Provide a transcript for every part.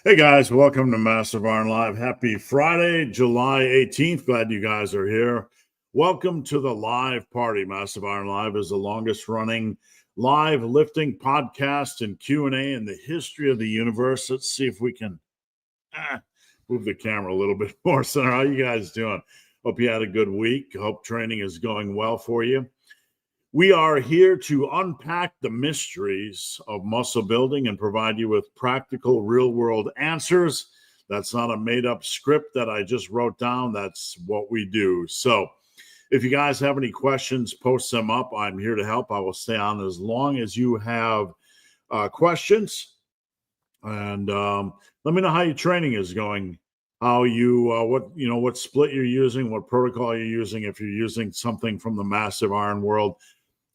Hey guys, welcome to Massive Iron Live. Happy Friday, July 18th. Glad you guys are here. Welcome to the live party. Massive Iron Live is the longest running live lifting podcast and Q&A in the history of the universe. Let's see if we can move the camera a little bit more. So how you guys doing? Hope you had a good week. Hope training is going well for you. We are here to unpack the mysteries of muscle building and provide you with practical, real-world answers. That's not a made-up script that I just wrote down. That's what we do. So if you guys have any questions, post them up. I'm here to help. I will stay on as long as you have questions. And let me know how your training is going. How you, what split you're using, what protocol you're using. If you're using something from the Massive Iron world,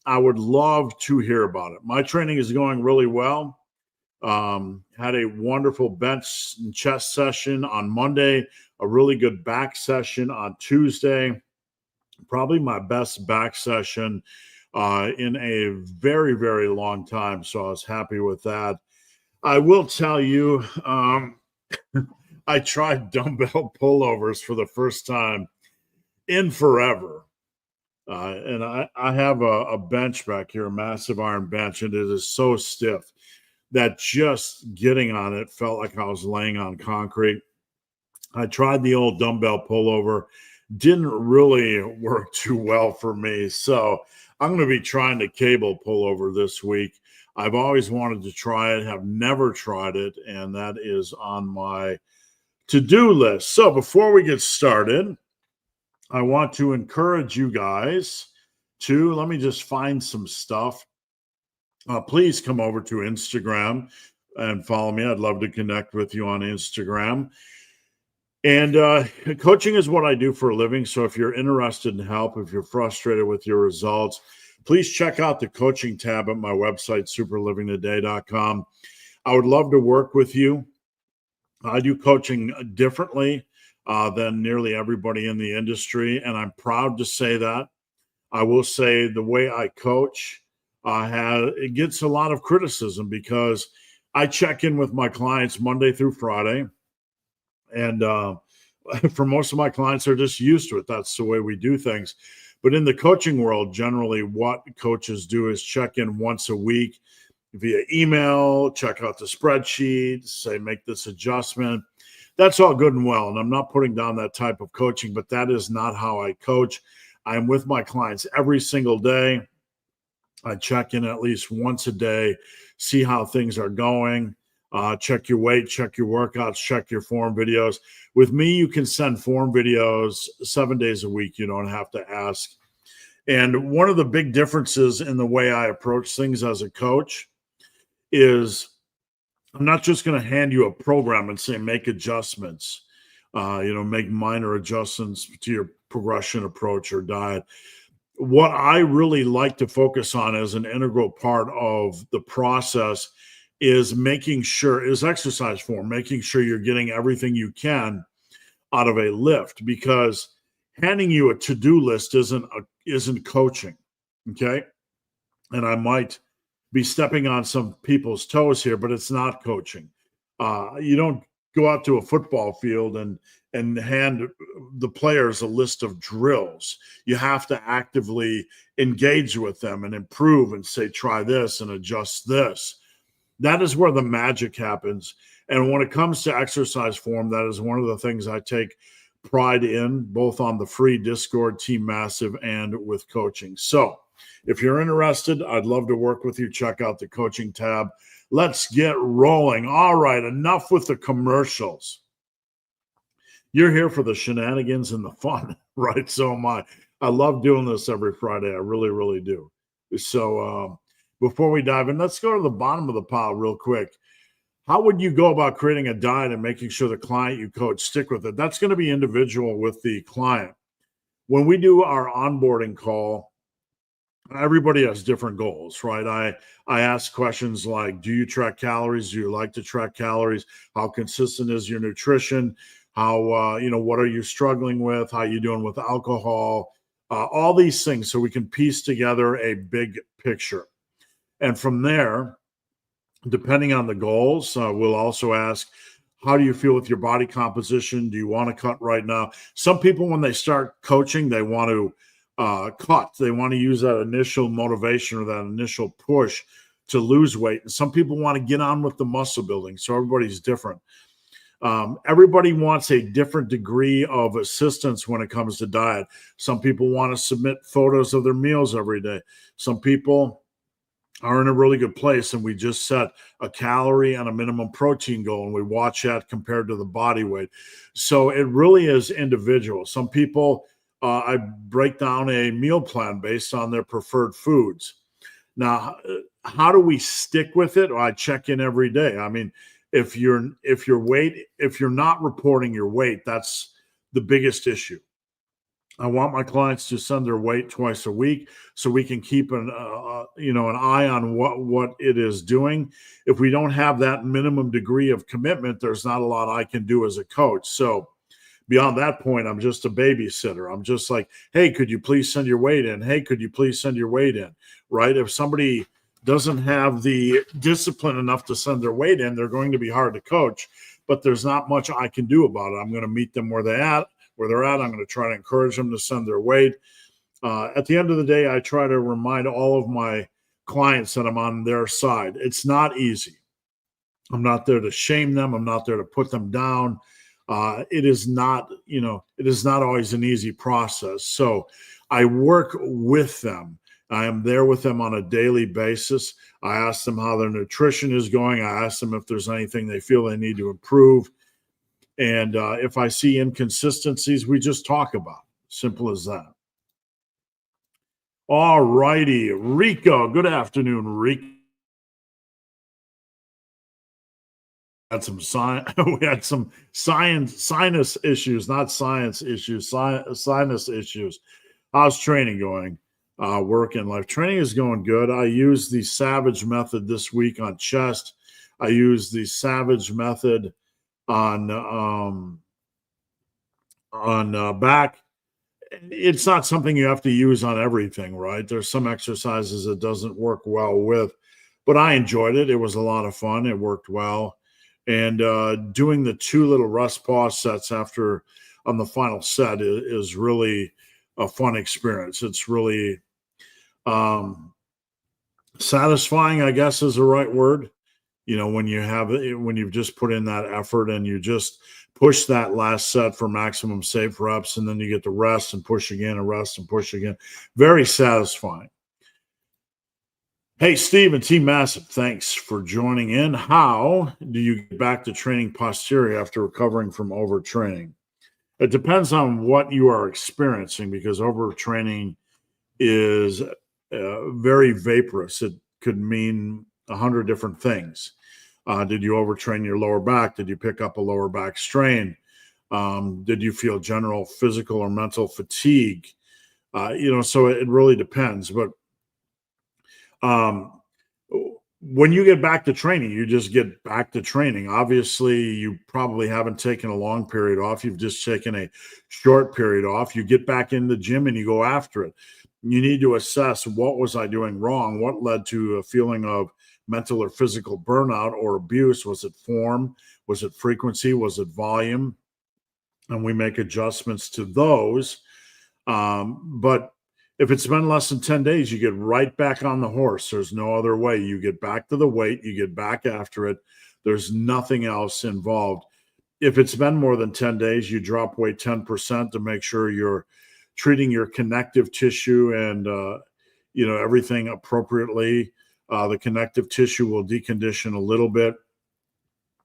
I would love to hear about it. My training is going really well. Had a wonderful bench and chest session on Monday, a really good back session on Tuesday. Probably my best back session in a very, very long time. So I was happy with that. I will tell you, I tried dumbbell pullovers for the first time in forever. And I have a bench back here, a massive iron bench, and it is so stiff that just getting on it felt like I was laying on concrete. I tried the old dumbbell pullover, didn't really work too well for me. So I'm going to be trying the cable pullover this week. I've always wanted to try it, have never tried it, and that is on my to-do list. So before we get started, I want to encourage you guys to, let me just find some stuff. Please come over to Instagram and follow me. I'd love to connect with you on Instagram. And coaching is what I do for a living. So if you're interested in help, if you're frustrated with your results, please check out the coaching tab at my website, superlivingtoday.com. I would love to work with you. I do coaching differently than nearly everybody in the industry. And I'm proud to say that. I will say the way I coach, it gets a lot of criticism because I check in with my clients Monday through Friday. And for most of my clients, they're just used to it. That's the way we do things. But in the coaching world, generally what coaches do is check in once a week via email, check out the spreadsheet, say, make this adjustment. That's all good and well, and I'm not putting down that type of coaching, but that is not how I coach. I'm with my clients every single day. I check in at least once a day, see how things are going, check your weight, check your workouts, check your form videos. With me, you can send form videos 7 days a week. You don't have to ask. And one of the big differences in the way I approach things as a coach is I'm not just going to hand you a program and say, make adjustments, make minor adjustments to your progression approach or diet. What I really like to focus on as an integral part of the process is exercise form, making sure you're getting everything you can out of a lift, because handing you a to-do list isn't coaching. Okay. And I might be stepping on some people's toes here, but it's not coaching. You don't go out to a football field and hand the players a list of drills. You have to actively engage with them and improve and say, try this and adjust this. That is where the magic happens. And when it comes to exercise form, that is one of the things I take pride in, both on the free Discord, Team Massive, and with coaching. So if you're interested, I'd love to work with you. Check out the coaching tab. Let's get rolling. All right, enough with the commercials. You're here for the shenanigans and the fun, right? So am I. I love doing this every Friday. I really, really do. So before we dive in, let's go to the bottom of the pile real quick. How would you go about creating a diet and making sure the client you coach stick with it? That's going to be individual with the client. When we do our onboarding call, everybody has different goals, right? I ask questions like, do you track calories? Do you like to track calories? How consistent is your nutrition? How, what are you struggling with? How are you doing with alcohol? All these things, so we can piece together a big picture. And from there, depending on the goals, we'll also ask, How do you feel with your body composition? Do you want to cut right now? Some people, when they start coaching, they want to cut. They want to use that initial motivation or that initial push to lose weight. And some people want to get on with the muscle building. So everybody's different. Everybody wants a different degree of assistance when it comes to diet. Some people want to submit photos of their meals every day. Some people are in a really good place, and we just set a calorie and a minimum protein goal, and we watch that compared to the body weight. So it really is individual. Some people, I break down a meal plan based on their preferred foods. Now, how do we stick with it? I check in every day. I mean, if you're not reporting your weight, that's the biggest issue. I want my clients to send their weight twice a week so we can keep an eye on what it is doing. If we don't have that minimum degree of commitment, there's not a lot I can do as a coach. So beyond that point, I'm just a babysitter. I'm just like, hey, could you please send your weight in? Hey, could you please send your weight in? Right? If somebody doesn't have the discipline enough to send their weight in, they're going to be hard to coach, but there's not much I can do about it. I'm going to meet them where they're at. I'm going to try to encourage them to send their weight. At the end of the day, I try to remind all of my clients that I'm on their side. It's not easy. I'm not there to shame them. I'm not there to put them down. It is not always an easy process. So I work with them. I am there with them on a daily basis. I ask them how their nutrition is going. I ask them if there's anything they feel they need to improve. And if I see inconsistencies, we just talk about it. Simple as that. All righty. Rico, good afternoon, Rico. We had some sinus issues, not science issues, sinus issues. How's training going? Work and life. Training is going good. I used the Savage method this week on chest. I used the Savage method on back. It's not something you have to use on everything, right? There's some exercises it doesn't work well with, but I enjoyed it. It was a lot of fun. It worked well. And doing the 2 little rest pause sets after on the final set is really a fun experience. It's really satisfying, I guess is the right word. When you've just put in that effort and you just push that last set for maximum safe reps, and then you get to rest and push again and rest and push again. Very satisfying. Hey, Steve and Team Massive, thanks for joining in. How do you get back to training posterior after recovering from overtraining? It depends on what you are experiencing, because overtraining is very vaporous. It could mean 100 different things. Did you overtrain your lower back? Did you pick up a lower back strain? Did you feel general physical or mental fatigue? So it really depends. But when you get back to training, you just get back to training. Obviously, you probably haven't taken a long period off. You've just taken a short period off. You get back in the gym and you go after it. You need to assess, what was I doing wrong? What led to a feeling of mental or physical burnout or abuse? Was it form? Was it frequency? Was it volume? And we make adjustments to those. But if it's been less than 10 days, you get right back on the horse. There's no other way. You get back to the weight, you get back after it. There's nothing else involved. If it's been more than 10 days, you drop weight 10% to make sure you're treating your connective tissue and everything appropriately. The connective tissue will decondition a little bit.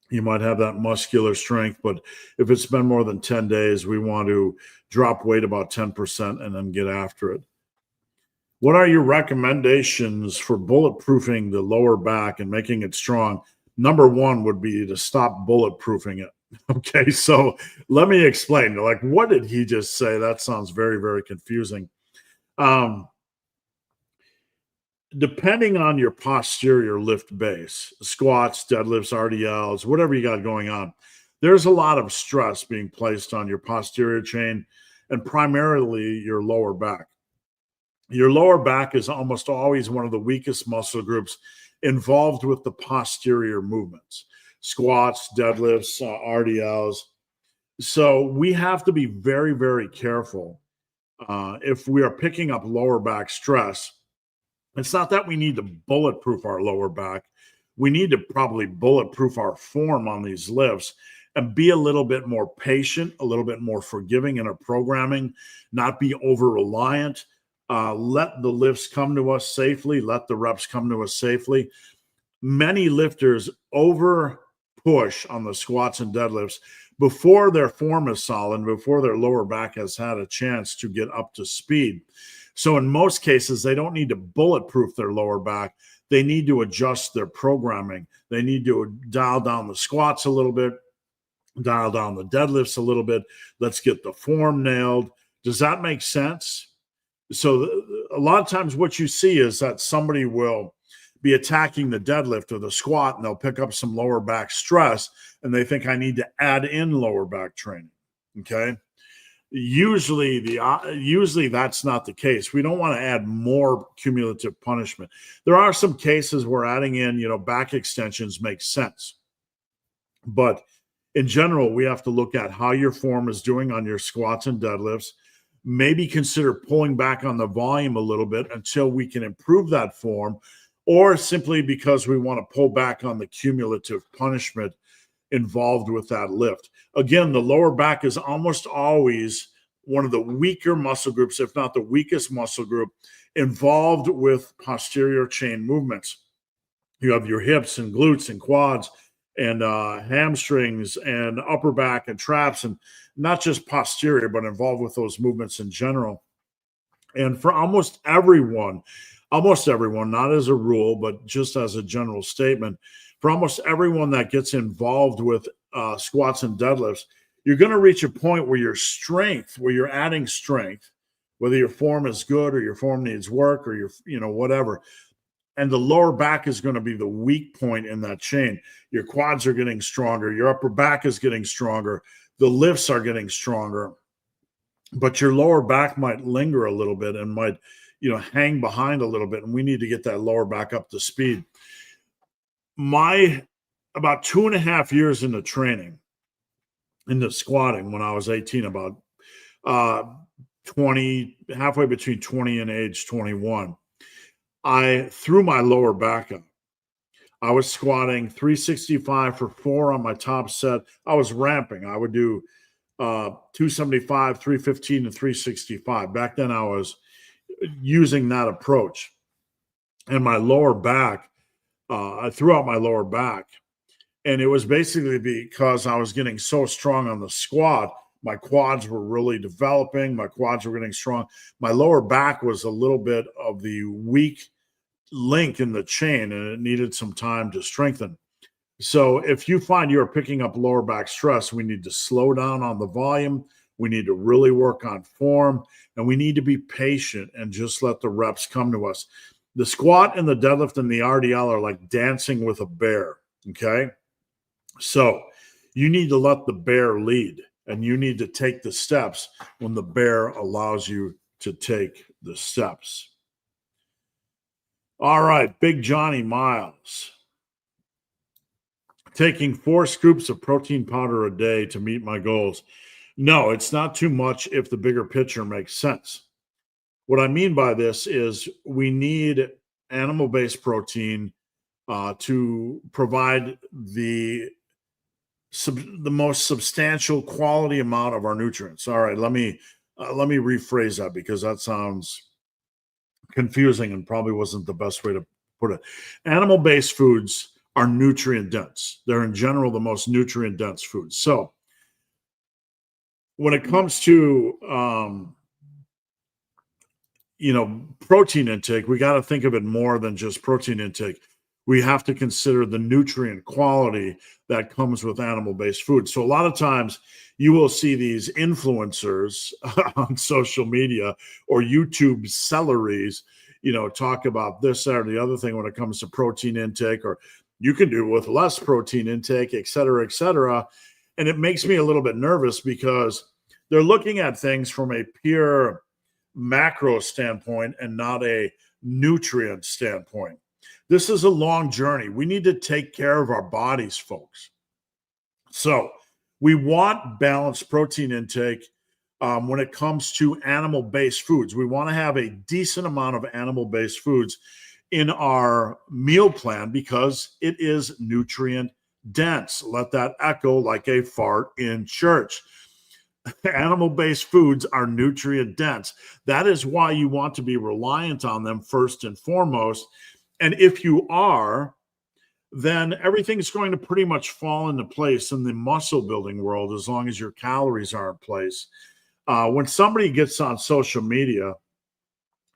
You might have that muscular strength, but if it's been more than 10 days, we want to drop weight about 10% and then get after it. What are your recommendations for bulletproofing the lower back and making it strong? Number 1 would be to stop bulletproofing it. Okay, so let me explain. Like, what did he just say? That sounds very, very confusing. Depending on your posterior lift base, squats, deadlifts, RDLs, whatever you got going on, there's a lot of stress being placed on your posterior chain and primarily your lower back. Your lower back is almost always one of the weakest muscle groups involved with the posterior movements. squats, deadlifts, RDLs. So we have to be very, very careful if we are picking up lower back stress. It's not that we need to bulletproof our lower back. We need to probably bulletproof our form on these lifts and be a little bit more patient, a little bit more forgiving in our programming, not be over reliant. Let the lifts come to us safely. Let the reps come to us safely. Many lifters over push on the squats and deadlifts before their form is solid, before their lower back has had a chance to get up to speed. So in most cases, they don't need to bulletproof their lower back. They need to adjust their programming. They need to dial down the squats a little bit, dial down the deadlifts a little bit. Let's get the form nailed. Does that make sense? So a lot of times what you see is that somebody will be attacking the deadlift or the squat, and they'll pick up some lower back stress, and they think I need to add in lower back training. Okay. Usually that's not the case. We don't want to add more cumulative punishment. There are some cases where adding in, back extensions makes sense. But in general, we have to look at how your form is doing on your squats and deadlifts. Maybe consider pulling back on the volume a little bit until we can improve that form, or simply because we want to pull back on the cumulative punishment involved with that lift. Again, the lower back is almost always one of the weaker muscle groups, if not the weakest muscle group, involved with posterior chain movements. You have your hips and glutes and quads and hamstrings and upper back and traps, and not just posterior, but involved with those movements in general. And for almost everyone, not as a rule, but just as a general statement, for almost everyone that gets involved with squats and deadlifts, you're going to reach a point where you're adding strength, whether your form is good or your form needs work or whatever. And the lower back is going to be the weak point in that chain. Your quads are getting stronger. Your upper back is getting stronger. The lifts are getting stronger. But your lower back might linger a little bit and might, hang behind a little bit. And we need to get that lower back up to speed. About 2.5 years into training, into squatting when I was 18, about 20, halfway between 20 and age 21, I threw my lower back up. I was squatting 365 for 4 on my top set. I was ramping. I would do 275, 315, and 365. Back then I was using that approach. And my lower back, I threw out my lower back. And it was basically because I was getting so strong on the squat. My quads were really developing. My quads were getting strong. My lower back was a little bit of the weak link in the chain, and it needed some time to strengthen. So if you find you're picking up lower back stress, we need to slow down on the volume. We need to really work on form, and we need to be patient and just let the reps come to us. The squat and the deadlift and the RDL are like dancing with a bear, okay? So you need to let the bear lead, and you need to take the steps when the bear allows you to take the steps. All right, Big Johnny Miles. Taking 4 scoops of protein powder a day to meet my goals. No, it's not too much if the bigger picture makes sense. What I mean by this is we need animal-based protein to provide the most substantial quality amount of our nutrients. All right, let me rephrase that because that sounds confusing and probably wasn't the best way to put it. Animal-based foods are nutrient dense. They're in general the most nutrient dense foods. So when it comes to protein intake, we got to think of it more than just protein intake. We have to consider the nutrient quality that comes with animal-based food. So a lot of times you will see these influencers on social media or YouTube celeries, talk about this, that, or the other thing when it comes to protein intake, or you can do with less protein intake, et cetera, et cetera. And it makes me a little bit nervous because they're looking at things from a pure macro standpoint and not a nutrient standpoint. This is a long journey. We need to take care of our bodies, folks. So we want balanced protein intake when it comes to animal-based foods. We want to have a decent amount of animal-based foods in our meal plan because it is nutrient dense. Let that echo like a fart in church. Animal-based foods are nutrient dense. That is why you want to be reliant on them first and foremost. And if you are, then everything's going to pretty much fall into place in the muscle building world as long as your calories are in place. When somebody gets on social media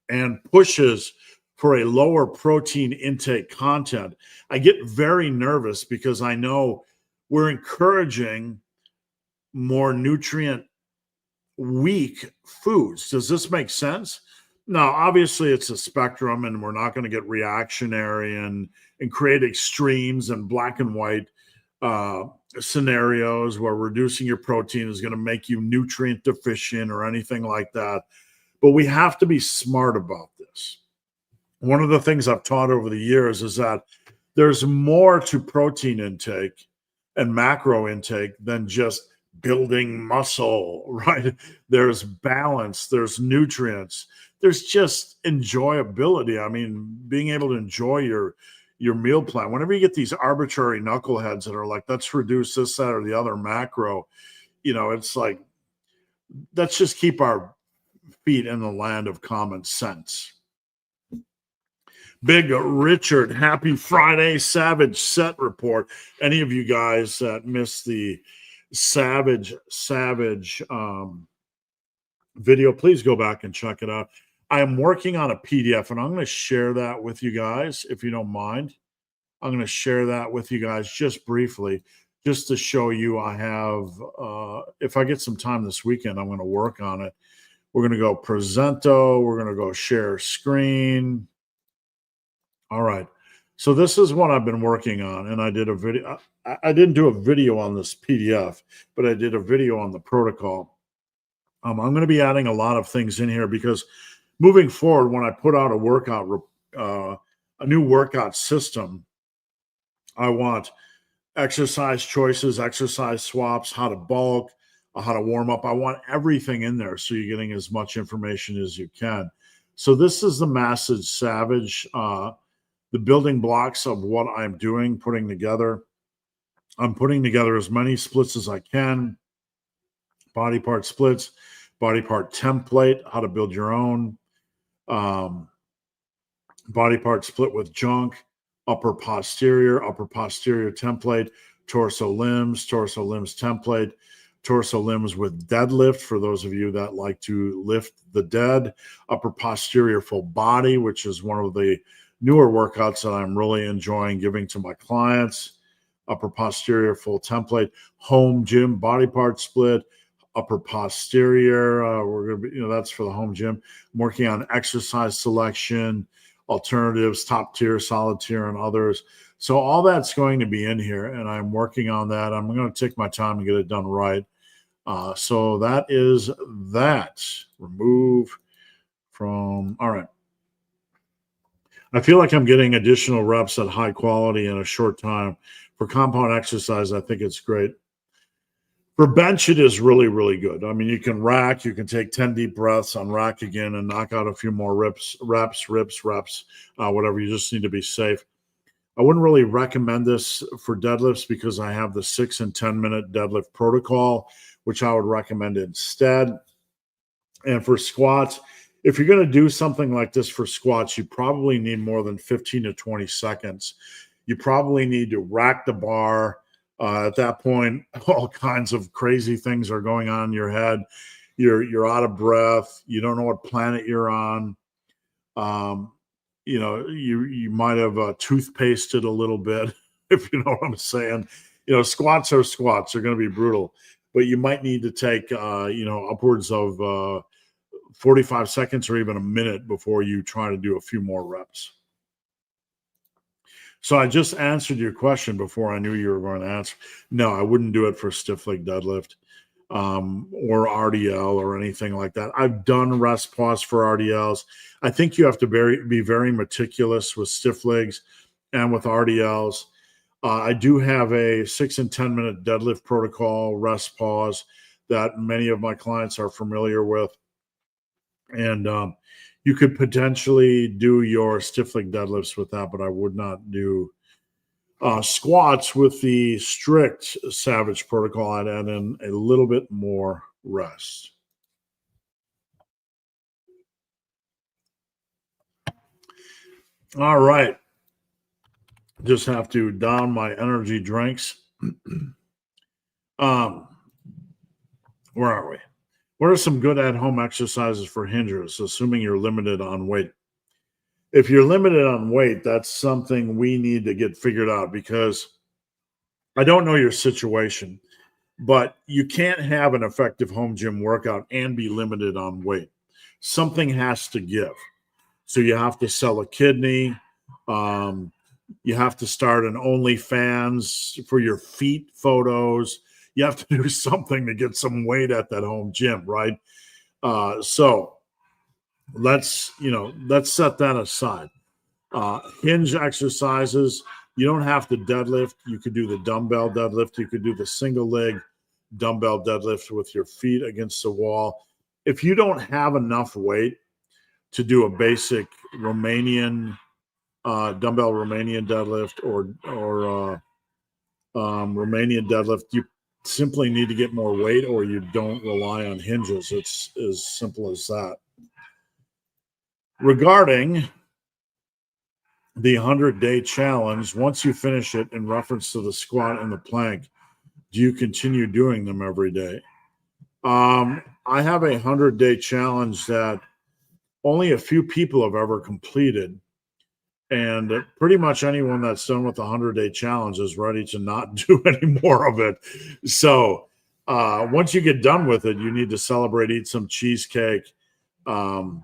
and pushes for a lower protein intake content, I get very nervous because I know we're encouraging more nutrient weak foods. Does this make sense? Now, obviously, it's a spectrum, and we're not going to get reactionary and create extremes and black and white scenarios where reducing your protein is going to make you nutrient deficient or anything like that. But we have to be smart about this. One of the things I've taught over the years is that there's more to protein intake and macro intake than just building muscle, right? There's balance, there's nutrients, there's just enjoyability. I mean, being able to enjoy your meal plan. Whenever you get these arbitrary knuckleheads that are like, let's reduce this, that, or the other macro, it's like, let's just keep our feet in the land of common sense. Big Richard, happy Friday, Savage Set Report. Any of you guys that missed the Savage video, please go back and check it out. I am working on a PDF, and I'm going to share that with you guys, if you don't mind. I'm going to share that with you guys just briefly, just to show you I have, if I get some time this weekend, I'm going to work on it. We're going to go Presento. We're going to go share screen. All right. So this is what I've been working on, and I did a video. I didn't do a video on this PDF, but I did a video on the protocol. I'm going to be adding a lot of things in here because moving forward, when I put out a new workout system, I want exercise choices, exercise swaps, how to bulk, how to warm up. I want everything in there so you're getting as much information as you can. So this is the Massage Savage, the building blocks of what I'm doing, putting together. I'm putting together as many splits as I can, body part splits, body part template, how to build your own, body part split with junk, upper posterior template, torso limbs template, torso limbs with deadlift for those of you that like to lift the dead, upper posterior full body, which is one of the newer workouts that I'm really enjoying giving to my clients, upper posterior full template, home gym body part split, upper posterior. We're going to be, that's for the home gym. I'm working on exercise selection, alternatives, top tier, solid tier, and others. So all that's going to be in here, and I'm working on that. I'm going to take my time and get it done right. So that is that. Remove from, all right. I feel like I'm getting additional reps at high quality in a short time. For compound exercise, I think it's great. For bench, it is really, really good. I mean, you can rack, you can take 10 deep breaths on rack again and knock out a few more reps, whatever. You just need to be safe. I wouldn't really recommend this for deadlifts because I have the 6 and 10 minute deadlift protocol, which I would recommend instead. And for squats, if you're going to do something like this for squats, you probably need more than 15 to 20 seconds. You probably need to rack the bar. At that point, all kinds of crazy things are going on in your head. You're out of breath. You don't know what planet you're on. You might have toothpasted a little bit, if you know what I'm saying. Squats are squats. They're going to be brutal. But you might need to take, upwards of 45 seconds or even a minute before you try to do a few more reps. So I just answered your question before I knew you were going to answer. No, I wouldn't do it for stiff leg deadlift or RDL or anything like that. I've done rest pause for RDLs. I think you have to be very meticulous with stiff legs and with RDLs. I do have a 6 and 10 minute deadlift protocol, rest pause, that many of my clients are familiar with. And you could potentially do your stiff leg deadlifts with that, but I would not do squats with the strict Savage protocol. I'd add in a little bit more rest. All right. Just have to down my energy drinks. Where are we? What are some good at-home exercises for hinges, assuming you're limited on weight? If you're limited on weight, that's something we need to get figured out, because I don't know your situation, but you can't have an effective home gym workout and be limited on weight. Something has to give. So you have to sell a kidney. You have to start an OnlyFans for your feet photos. You have to do something to get some weight at that home gym, right? So let's set that aside. Hinge exercises, you don't have to deadlift. You could do the dumbbell deadlift. You could do the single leg dumbbell deadlift with your feet against the wall. If you don't have enough weight to do a basic Romanian dumbbell Romanian deadlift or Romanian deadlift, you simply need to get more weight, or you don't rely on hinges. It's as simple as that. Regarding the 100-day challenge, once you finish it, in reference to the squat and the plank, do you continue doing them every day? I have a 100-day challenge that only a few people have ever completed. And pretty much anyone that's done with the 100-day challenge is ready to not do any more of it. So once you get done with it, you need to celebrate, eat some cheesecake, pop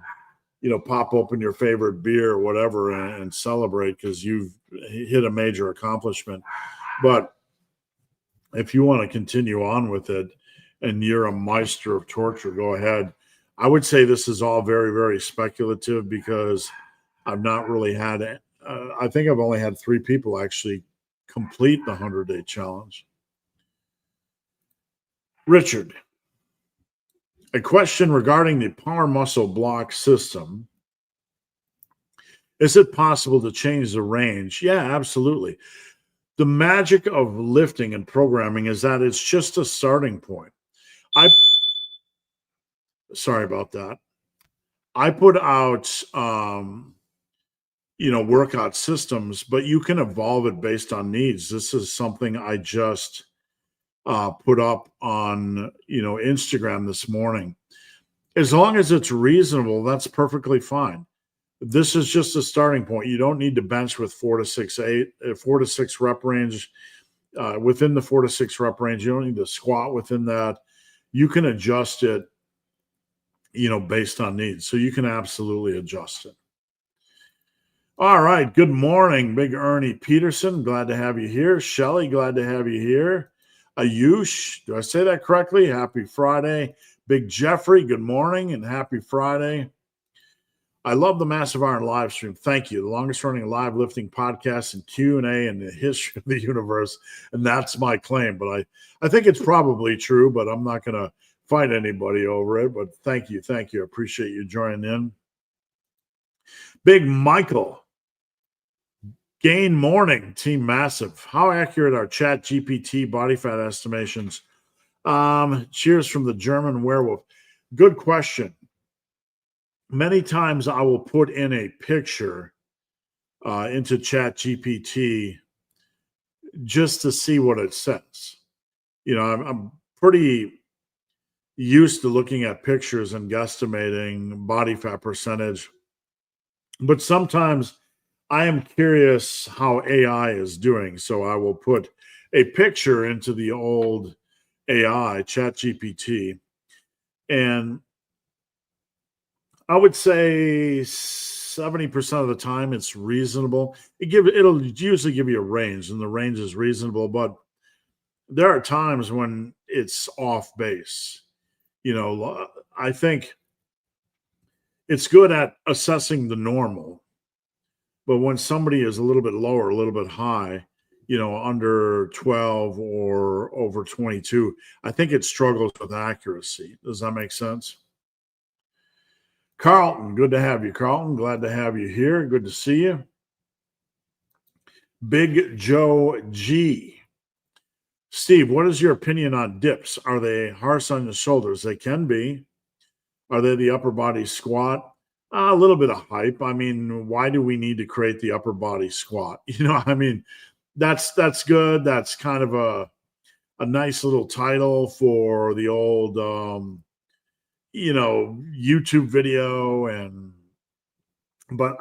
open your favorite beer or whatever and celebrate, because you've hit a major accomplishment. But if you want to continue on with it and you're a meister of torture, go ahead. I would say this is all very, very speculative, because I've not really had I think I've only had 3 people actually complete the 100-day challenge. Richard, a question regarding the power muscle block system. Is it possible to change the range? Yeah, absolutely. The magic of lifting and programming is that it's just a starting point. Sorry about that. I put out workout systems, but you can evolve it based on needs. This is something I just put up on Instagram this morning. As long as it's reasonable, that's perfectly fine. This is just a starting point. You don't need to bench with 4 to 6 rep range. Within the 4 to 6 rep range, you don't need to squat within that. You can adjust it, based on needs. So you can absolutely adjust it. All right. Good morning, Big Ernie Peterson. Glad to have you here. Shelly, glad to have you here. Ayush, do I say that correctly? Happy Friday. Big Jeffrey, good morning and happy Friday. I love the Massive Iron live stream. Thank you. The longest running live lifting podcast and Q&A in the history of the universe. And that's my claim. But I think it's probably true, but I'm not going to fight anybody over it. But thank you. Thank you. I appreciate you joining in. Big Michael. Gain morning, Team Massive. How accurate are Chat GPT body fat estimations? Cheers from the German werewolf. Good question. Many times I will put in a picture into Chat GPT just to see what it says. I'm pretty used to looking at pictures and guesstimating body fat percentage, but sometimes I am curious how AI is doing. So I will put a picture into the old AI, ChatGPT, and I would say 70% of the time it's reasonable. It'll usually give you a range, and the range is reasonable, but there are times when it's off base. I think it's good at assessing the normal, But when somebody is a little bit lower, a little bit high, under 12 or over 22, I think it struggles with accuracy. Does that make sense? Carlton, good to have you, Carlton. Glad to have you here. Good to see you. Big Joe G. Steve, what is your opinion on dips? Are they harsh on the shoulders? They can be. Are they the upper body squat? A little bit of hype. I mean, why do we need to create the upper body squat? I mean, that's good. That's kind of a nice little title for the old YouTube video but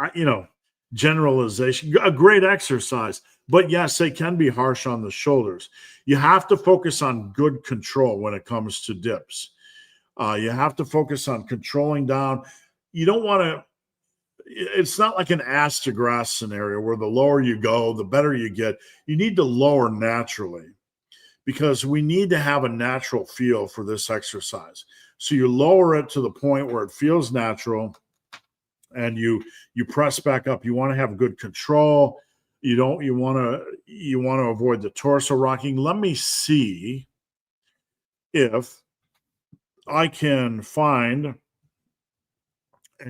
generalization, a great exercise. But yes, they can be harsh on the shoulders. You have to focus on good control when it comes to dips. You have to focus on controlling down. You don't want to, it's not like an ass to grass scenario where the lower you go, the better you get. You need to lower naturally because we need to have a natural feel for this exercise. So you lower it to the point where it feels natural and you press back up. You want to have good control. You want to avoid the torso rocking. Let me see if I can find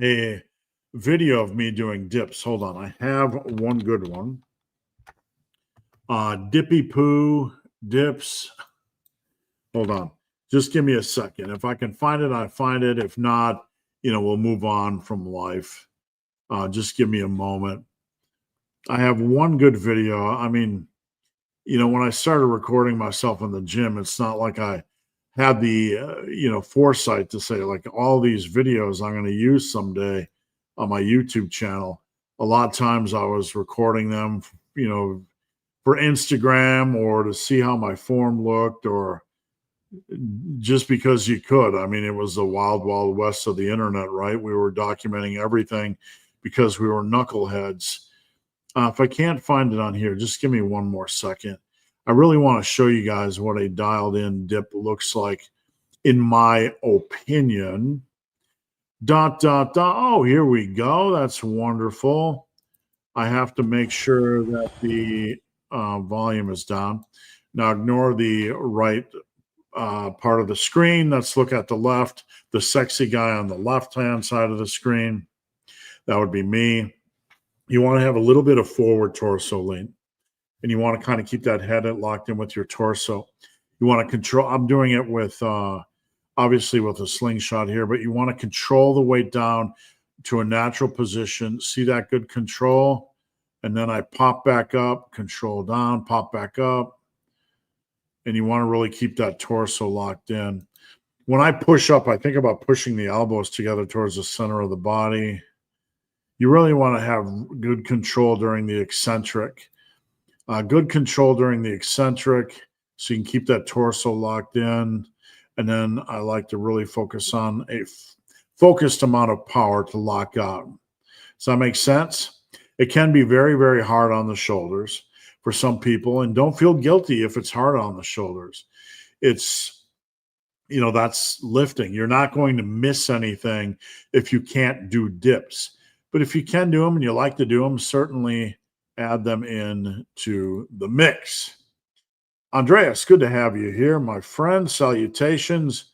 a video of me doing dips. Hold on. I have one good one. Dippy poo dips. Hold on. Just give me a second. If I can find it, I find it. If not, we'll move on from life. Just give me a moment. I have one good video. I mean, when I started recording myself in the gym, it's not like I had the, foresight to say, like, all these videos I'm going to use someday on my YouTube channel. A lot of times I was recording them, for Instagram or to see how my form looked or just because you could. I mean, it was the wild, wild west of the internet, right? We were documenting everything because we were knuckleheads. If I can't find it on here, just give me one more second. I really want to show you guys what a dialed in dip looks like, in my opinion. ... Oh, here we go. That's wonderful. I have to make sure that the volume is down. Now ignore the right part of the screen. Let's look at the left. The sexy guy on the left-hand side of the screen. That would be me. You want to have a little bit of forward torso lean. And you want to kind of keep that head locked in with your torso. You want to control. I'm doing it with, obviously, with a slingshot here, but you want to control the weight down to a natural position. See that good control? And then I pop back up, control down, pop back up. And you want to really keep that torso locked in. When I push up, I think about pushing the elbows together towards the center of the body. You really want to have good control during the eccentric. Good control during the eccentric so you can keep that torso locked in. And then I like to really focus on a focused amount of power to lock out. Does that make sense? It can be very, very hard on the shoulders for some people. And don't feel guilty if it's hard on the shoulders. It's, that's lifting. You're not going to miss anything if you can't do dips. But if you can do them and you like to do them, certainly add them in to the mix. Andreas, good to have you here, my friend. Salutations.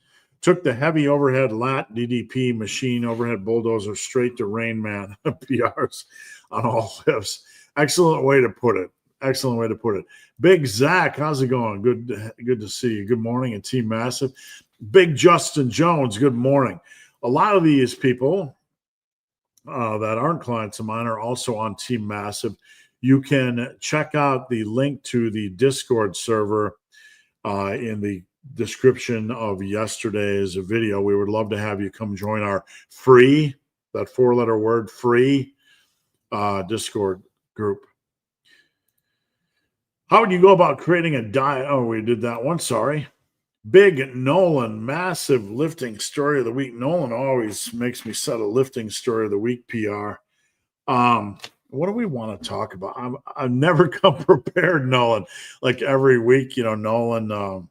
Took the heavy overhead lat DDP machine overhead bulldozer straight to Rain Man PRs on all lifts. Excellent way to put it. Excellent way to put it. Big Zach, how's it going? Good to see you. Good morning, and Team Massive. Big Justin Jones, good morning. A lot of these people that aren't clients of mine are also on Team Massive. You can check out the link to the Discord server in the description of yesterday's video. We would love to have you come join our free, that four-letter word, free Discord group. How would you go about creating a diet? Oh, we did that one. Sorry. Big Nolan, massive lifting story of the week. Nolan always makes me set a lifting story of the week PR. What do we want to talk about? I've never come prepared, Nolan. Like every week, Nolan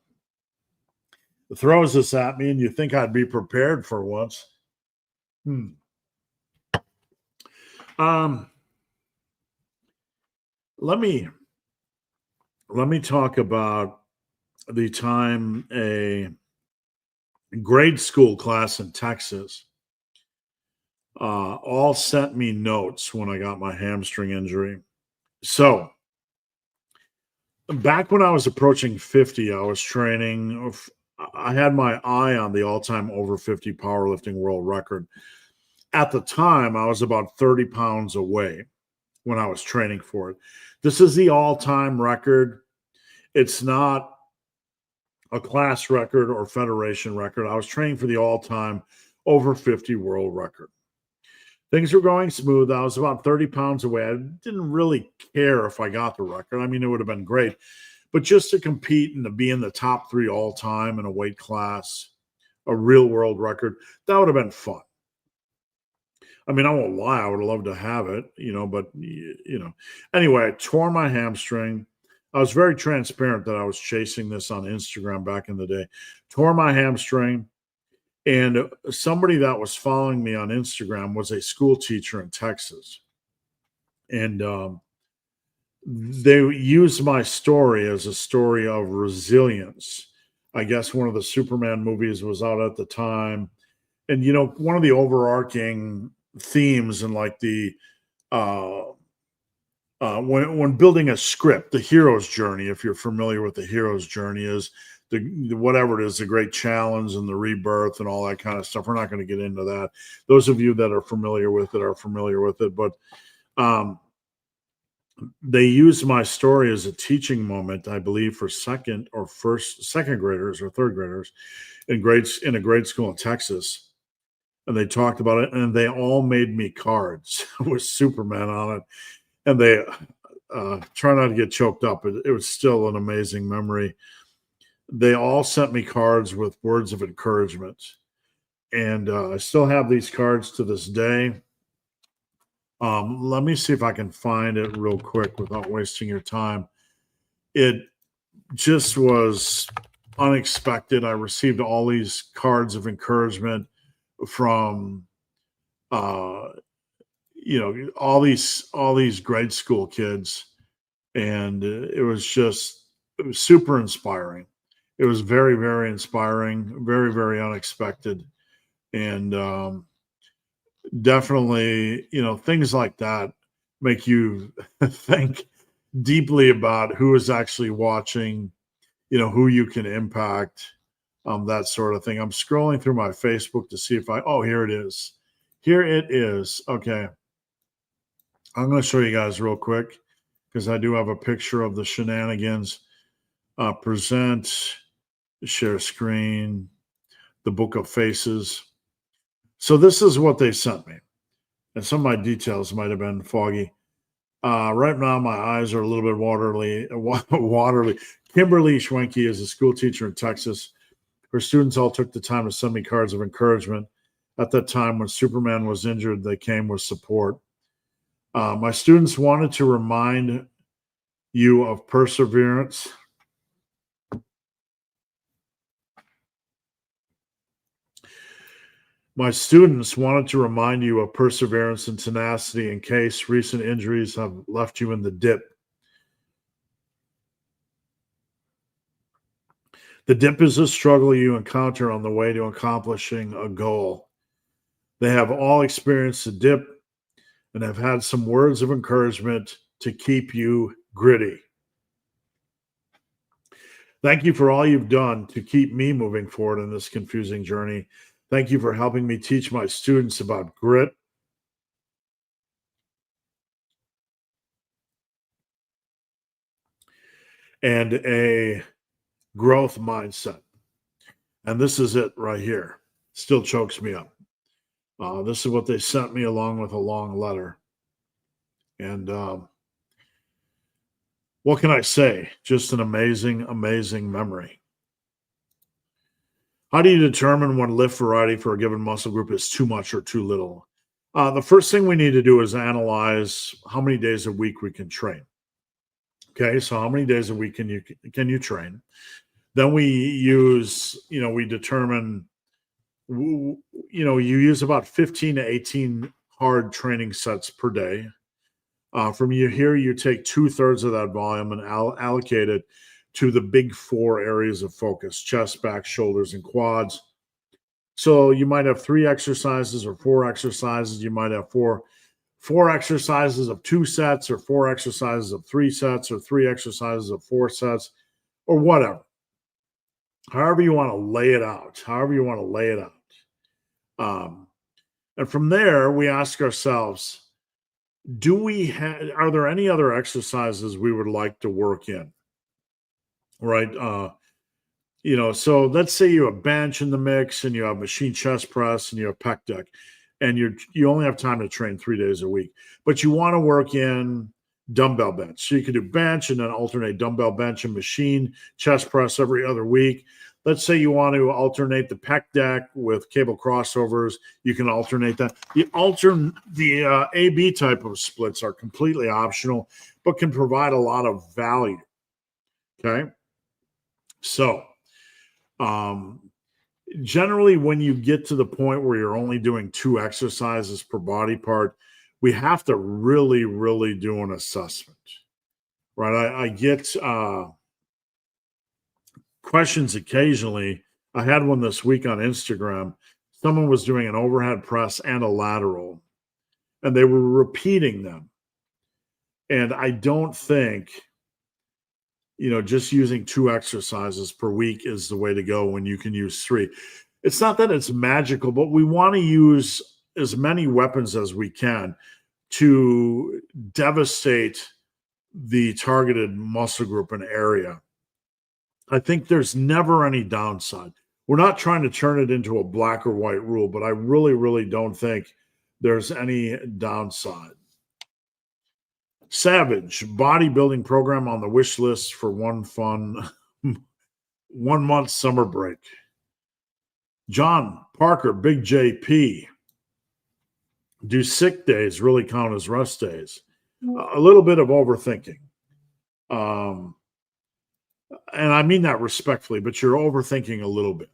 throws this at me, and you think I'd be prepared for once. let me talk about the time a grade school class in Texas all sent me notes when I got my hamstring injury. So back when I was approaching 50, I was training. I had my eye on the all-time over 50 powerlifting world record. At the time, I was about 30 pounds away when I was training for it. This is the all-time record. It's not a class record or federation record. I was training for the all-time over 50 world record. Things were going smooth. I was about 30 pounds away. I didn't really care if I got the record. I mean, it would have been great. But just to compete and to be in the top 3 all-time in a weight class, a real world record, that would have been fun. I mean, I won't lie. I would have loved to have it, but, Anyway, I tore my hamstring. I was very transparent that I was chasing this on Instagram back in the day. Tore my hamstring. And somebody that was following me on Instagram was a school teacher in Texas. And they used my story as a story of resilience. I guess one of the Superman movies was out at the time. And, one of the overarching themes and like the when building a script, the hero's journey, if you're familiar with the hero's journey, is the whatever it is, the great challenge and the rebirth and all that kind of stuff. We're not going to get into that. Those of you that are familiar with it are familiar with it, but they used my story as a teaching moment, I believe, for second graders or third graders in a grade school in Texas. And they talked about it, and they all made me cards with Superman on it. And they try not to get choked up. It was still an amazing memory. They all sent me cards with words of encouragement. And I still have these cards to this day. Let me see if I can find it real quick without wasting your time. It just was unexpected. I received all these cards of encouragement from all these grade school kids, and it was super inspiring. It was very, very inspiring, very, very unexpected, and definitely, things like that make you think deeply about who is actually watching, who you can impact, that sort of thing. I'm scrolling through my Facebook to see if here it is. Here it is. Okay. I'm going to show you guys real quick because I do have a picture of the shenanigans. Present, share screen, the book of faces. So this is what they sent me. And some of my details might have been foggy. Right now, my eyes are a little bit watery. Kimberly Schwenke is a school teacher in Texas. Her students all took the time to send me cards of encouragement. At that time, when Superman was injured, they came with support. My students wanted to remind you of perseverance. My students wanted to remind you of perseverance and tenacity in case recent injuries have left you in the dip. The dip is a struggle you encounter on the way to accomplishing a goal. They have all experienced the dip and have had some words of encouragement to keep you gritty. Thank you for all you've done to keep me moving forward in this confusing journey. Thank you for helping me teach my students about grit. And a growth mindset. And this is it right here. Still chokes me up. This is what they sent me along with a long letter. And what can I say? Just an amazing, amazing memory. How do you determine when lift variety for a given muscle group is too much or too little? The first thing we need to do is analyze how many days a week we can train. Okay, so how many days a week can you train? Then we determine, you use about 15 to 18 hard training sets per day. From here, you take 2/3 of that volume and allocate it to the big 4 areas of focus: chest, back, shoulders, and quads. So you might have 3 exercises or 4 exercises. You might have four exercises of 2 sets, or 4 exercises of 3 sets, or 3 exercises of 4 sets, or whatever. However you want to lay it out. And from there, we ask ourselves, are there any other exercises we would like to work in? Right. So let's say you have bench in the mix, and you have machine chest press, and you have pec deck, and you only have time to train 3 days a week, but you want to work in dumbbell bench. So you can do bench and then alternate dumbbell bench and machine chest press every other week. Let's say you want to alternate the pec deck with cable crossovers. You can alternate that. The AB type of splits are completely optional, but can provide a lot of value. Okay. So, generally, when you get to the point where you're only doing 2 exercises per body part, we have to really, really do an assessment, right? I get questions occasionally. I had one this week on Instagram. Someone was doing an overhead press and a lateral, and they were repeating them. And I don't think, just using 2 exercises per week is the way to go when you can use 3. It's not that it's magical, but we want to use as many weapons as we can to devastate the targeted muscle group and area. I think there's never any downside. We're not trying to turn it into a black or white rule, but I really, really don't think there's any downside. Savage, bodybuilding program on the wish list for one fun 1 month summer break. John Parker, Big JP. Do sick days really count as rest days? A little bit of overthinking. And I mean that respectfully, but you're overthinking a little bit.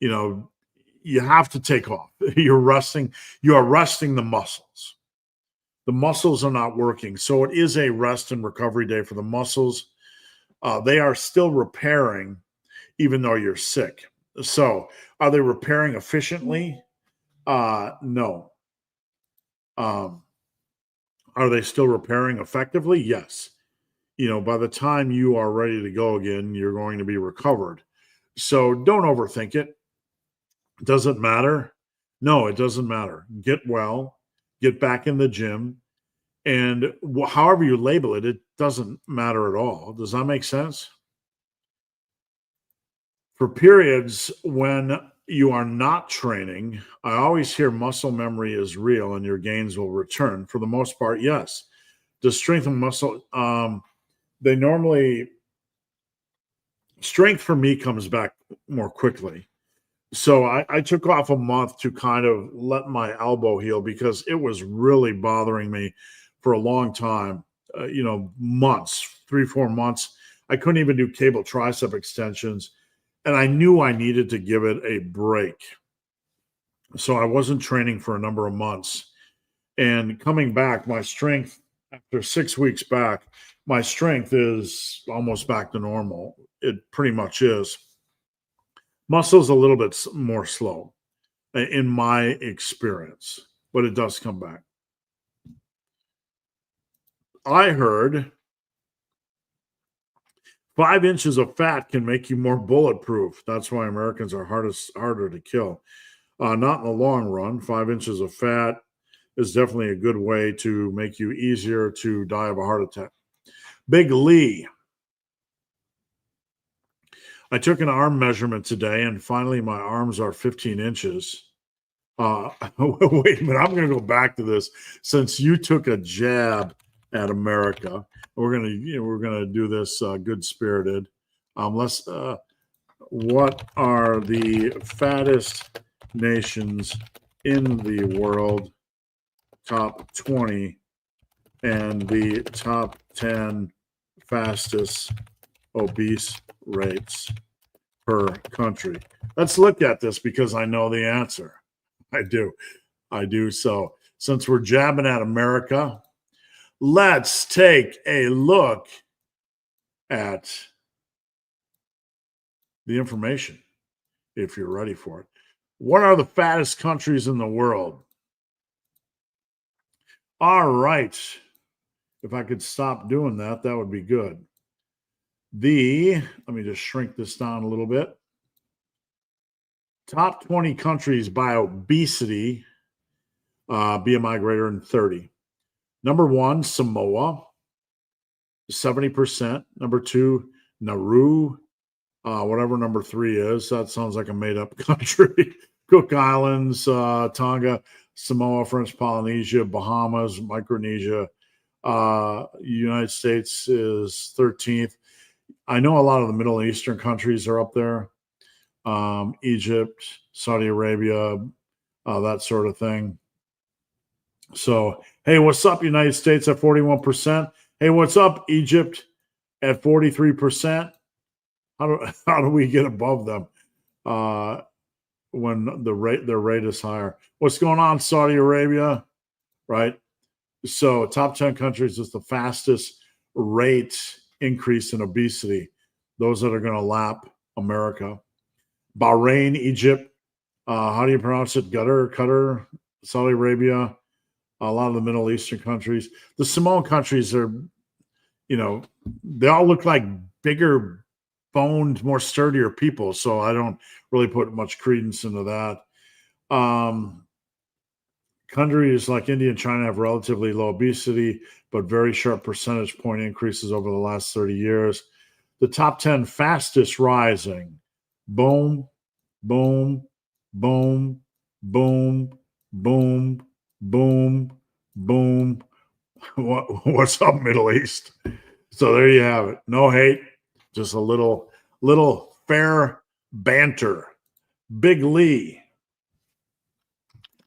You have to take off. You are resting the muscles. The muscles are not working. So it is a rest and recovery day for the muscles. They are still repairing, even though you're sick. So are they repairing efficiently? No. Are they still repairing effectively? Yes. By the time you are ready to go again, you're going to be recovered. So don't overthink it. Does it matter? No, it doesn't matter. Get well, get back in the gym, and however you label it, it doesn't matter at all. Does that make sense? For periods when you are not training, I always hear muscle memory is real and your gains will return. For the most part, yes. Does strength and muscle, strength for me comes back more quickly. So I took off a month to kind of let my elbow heal because it was really bothering me for a long time, months, 3-4 months. I couldn't even do cable tricep extensions, and I knew I needed to give it a break. So I wasn't training for a number of months. And coming back, my strength, after 6 weeks back, my strength is almost back to normal. It pretty much is. Muscle's a little bit more slow in my experience, but it does come back. I heard 5 inches of fat can make you more bulletproof. That's why Americans are harder to kill. Not in the long run. 5 inches of fat is definitely a good way to make you easier to die of a heart attack. Big Lee. I took an arm measurement today, and finally my arms are 15 inches. Wait a minute. I'm going to go back to this. Since you took a jab at America, we're going to do this good spirited. What are the fattest nations in the world? Top 20 and the top 10 fastest obese rates per country. Let's look at this because I know the answer. I do. So since we're jabbing at America, let's take a look at the information if you're ready for it. What are the fattest countries in the world? All right. If I could stop doing that, that would be good. Let me just shrink this down a little bit. Top 20 countries by obesity, BMI greater than 30. Number 1, Samoa, 70%. Number 2, Nauru, whatever number 3 is. That sounds like a made-up country. Cook Islands, Tonga, Samoa, French Polynesia, Bahamas, Micronesia. United States is 13th. I know a lot of the Middle Eastern countries are up there. Egypt, Saudi Arabia, that sort of thing. So, hey, what's up, United States at 41%? Hey, what's up, Egypt at 43%? How do we get above them when their rate is higher? What's going on, Saudi Arabia? Right. So, top 10 countries is the fastest rate increase in obesity. Those that are going to lap America. Bahrain, Egypt, how do you pronounce it? Qatar, Saudi Arabia, a lot of the Middle Eastern countries. The Samoan countries are, they all look like bigger boned, more sturdier people. So I don't really put much credence into that. Countries like India and China have relatively low obesity, but very sharp percentage point increases over the last 30 years. The top 10 fastest rising. Boom, boom, boom, boom, boom, boom, boom. What's up, Middle East? So there you have it. No hate, just a little fair banter. Big Lee.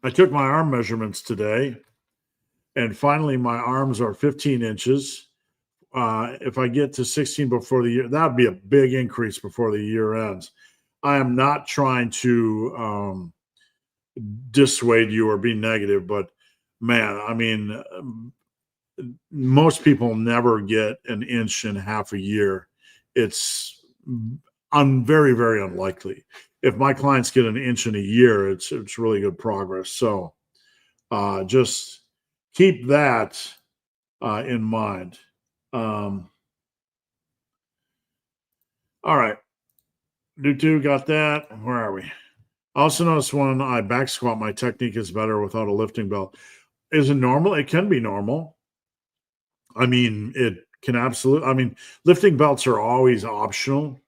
I took my arm measurements today, and finally my arms are 15 inches. If I get to 16 before the year, that would be a big increase before the year ends. I am not trying to dissuade you or be negative, but man, I mean, most people never get an inch in half a year. It's very, very unlikely. If my clients get an inch in a year, it's really good progress. So just keep that in mind. All right. Do got that. Where are we? I also noticed when I back squat, my technique is better without a lifting belt. Is it normal? It can be normal. I mean, it can absolutely. I mean, lifting belts are always optional.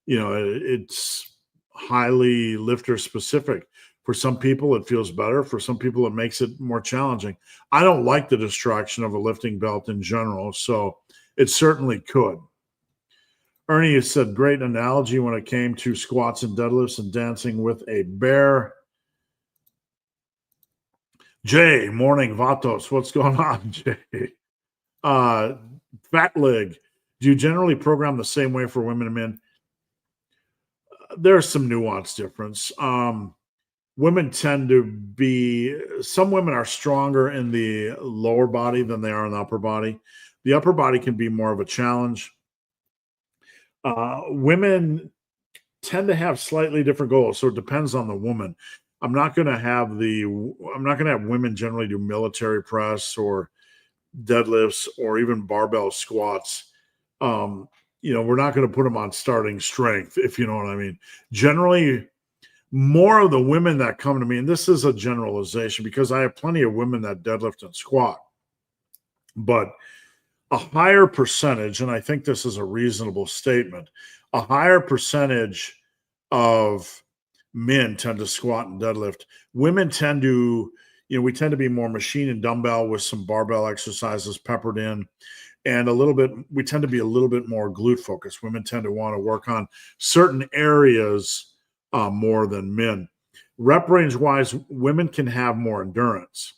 It's highly lifter specific. For some people, it feels better. For some people, it makes it more challenging. I don't like the distraction of a lifting belt in general, so it certainly could. Ernie said, great analogy when it came to squats and deadlifts and dancing with a bear. Jay, morning, Vatos. What's going on, Jay? Fat leg. Do you generally program the same way for women and men? There's some nuance difference. Women tend to be, some women are stronger in the lower body than they are in the upper body. The upper body can be more of a challenge. Women tend to have slightly different goals, so it depends on the woman. I'm not going to have women generally do military press or deadlifts or even barbell squats. We're not going to put them on starting strength, if you know what I mean. Generally, more of the women that come to me, and this is a generalization because I have plenty of women that deadlift and squat, but a higher percentage, and I think this is a reasonable statement, a higher percentage of men tend to squat and deadlift. Women tend to, we tend to be more machine and dumbbell with some barbell exercises peppered in. And we tend to be a little bit more glute focused. Women tend to want to work on certain areas more than men. Rep range wise, women can have more endurance.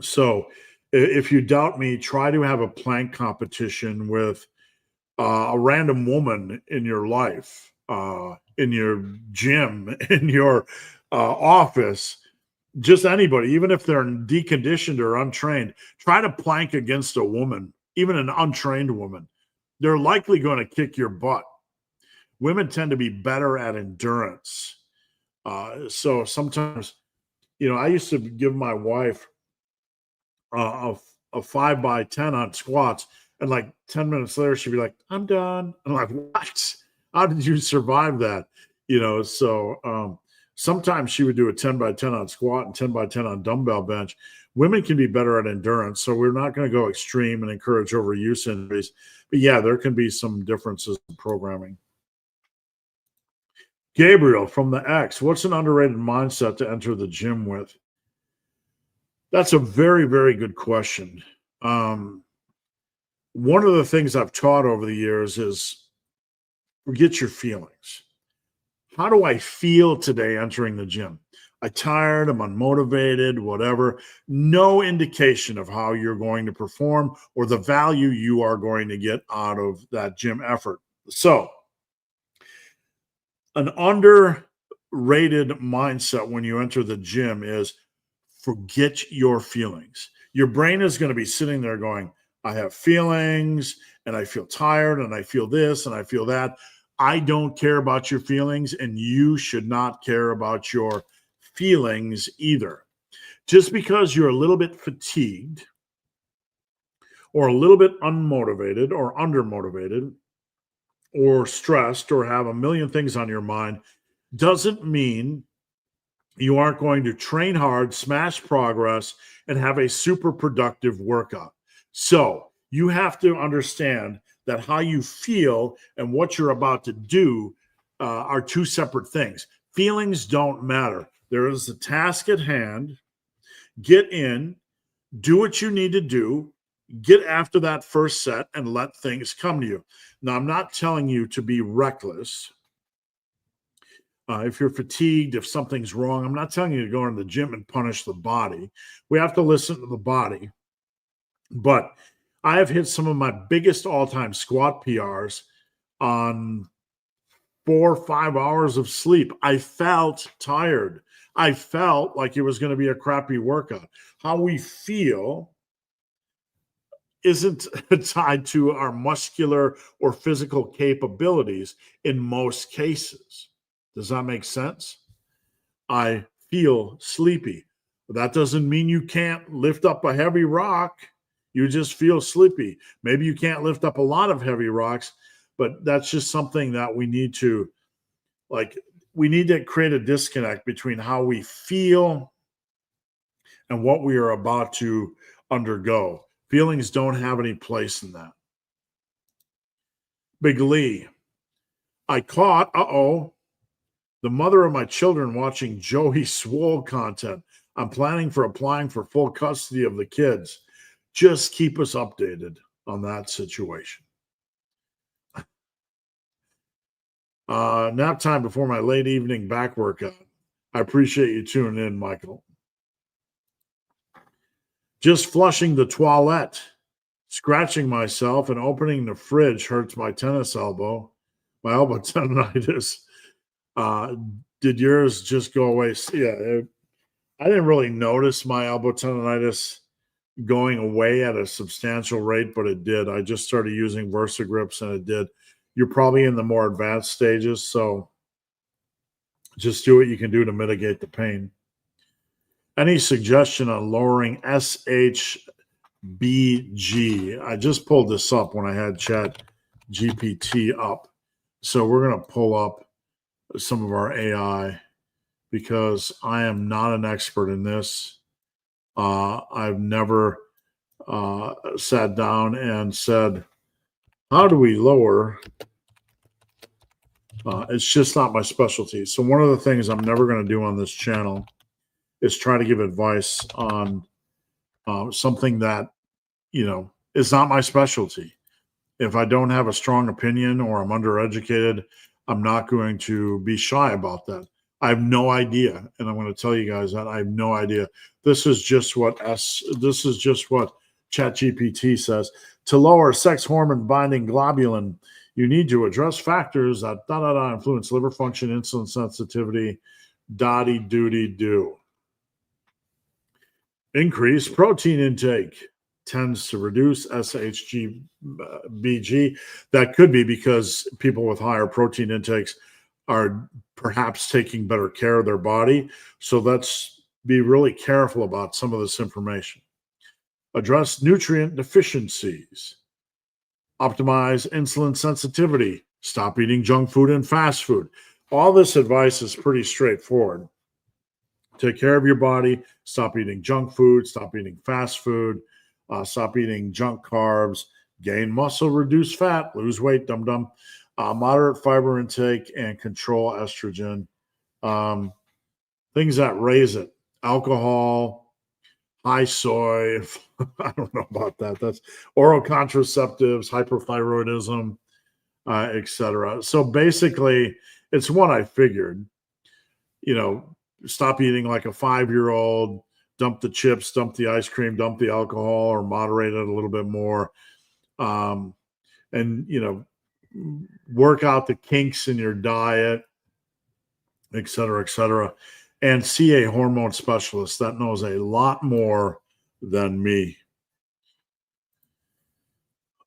So if you doubt me, try to have a plank competition with a random woman in your life, in your gym, in your office, just anybody, even if they're deconditioned or untrained, try to plank against a woman, even an untrained woman. They're likely going to kick your butt. Women tend to be better at endurance. So sometimes, I used to give my wife a 5x10 on squats, and like 10 minutes later, she'd be like, "I'm done." I'm like, "What? How did you survive that?" So sometimes she would do a 10x10 on squat and 10x10 on dumbbell bench. Women can be better at endurance, so we're not going to go extreme and encourage overuse injuries. But yeah, there can be some differences in programming. Gabriel from the X, what's an underrated mindset to enter the gym with? That's a very, very good question. One of the things I've taught over the years is forget your feelings. How do I feel today entering the gym? I'm tired, I'm unmotivated, whatever. No indication of how you're going to perform or the value you are going to get out of that gym effort. So, an underrated mindset when you enter the gym is forget your feelings. Your brain is going to be sitting there going, I have feelings and I feel tired and I feel this and I feel that. I don't care about your feelings, and you should not care about your feelings either. Just because you're a little bit fatigued or a little bit unmotivated or undermotivated or stressed or have a million things on your mind doesn't mean you aren't going to train hard, smash progress, and have a super productive workout. So you have to understand that how you feel and what you're about to do are two separate things. Feelings don't matter. There is a task at hand. Get in, do what you need to do, get after that first set, and let things come to you. Now, I'm not telling you to be reckless. If you're fatigued, if something's wrong, I'm not telling you to go into the gym and punish the body. We have to listen to the body. But I have hit some of my biggest all-time squat PRs on 4 or 5 hours of sleep. I felt tired. I felt like it was going to be a crappy workout. How we feel isn't tied to our muscular or physical capabilities in most cases. Does that make sense? I feel sleepy. That doesn't mean you can't lift up a heavy rock. You just feel sleepy. Maybe you can't lift up a lot of heavy rocks, but that's just something that we need to create a disconnect between how we feel and what we are about to undergo. Feelings don't have any place in that. Big Lee, I caught, the mother of my children watching Joey Swole content. I'm planning for applying for full custody of the kids. Just keep us updated on that situation. Nap time before my late evening back workout. I appreciate you tuning in, Michael. Just flushing the toilet, scratching myself, and opening the fridge hurts my tennis elbow, my elbow tendonitis. Did yours just go away? Yeah, I didn't really notice my elbow tendonitis going away at a substantial rate, but it did. I just started using VersaGrips and it did. You're probably in the more advanced stages, so just do what you can do to mitigate the pain. Any suggestion on lowering SHBG? I just pulled this up when I had Chat GPT up. So we're going to pull up some of our AI because I am not an expert in this. I've never sat down and said, how do we lower? It's just not my specialty. So one of the things I'm never going to do on this channel is try to give advice on something that, is not my specialty. If I don't have a strong opinion or I'm undereducated, I'm not going to be shy about that. I have no idea, and I'm going to tell you guys that I have no idea. This is just what ChatGPT says. To lower sex hormone binding globulin, you need to address factors that influence liver function, insulin sensitivity, do. Increased protein intake tends to reduce SHBG. That could be because people with higher protein intakes are perhaps taking better care of their body. So let's be really careful about some of this information. Address nutrient deficiencies, optimize insulin sensitivity, stop eating junk food and fast food. All this advice is pretty straightforward. Take care of your body, stop eating junk food, stop eating fast food, stop eating junk carbs, gain muscle, reduce fat, lose weight, dum dum, moderate fiber intake, and control estrogen. Um, Things that raise it: alcohol, high soy. I don't know about that. That's oral contraceptives, hyperthyroidism, etc. So basically, it's what I figured. You know, stop eating like a 5-year-old, dump the chips, dump the ice cream, dump the alcohol, or moderate it a little bit more. Um, and, work out the kinks in your diet, et cetera, et cetera. And see a hormone specialist that knows a lot more than me.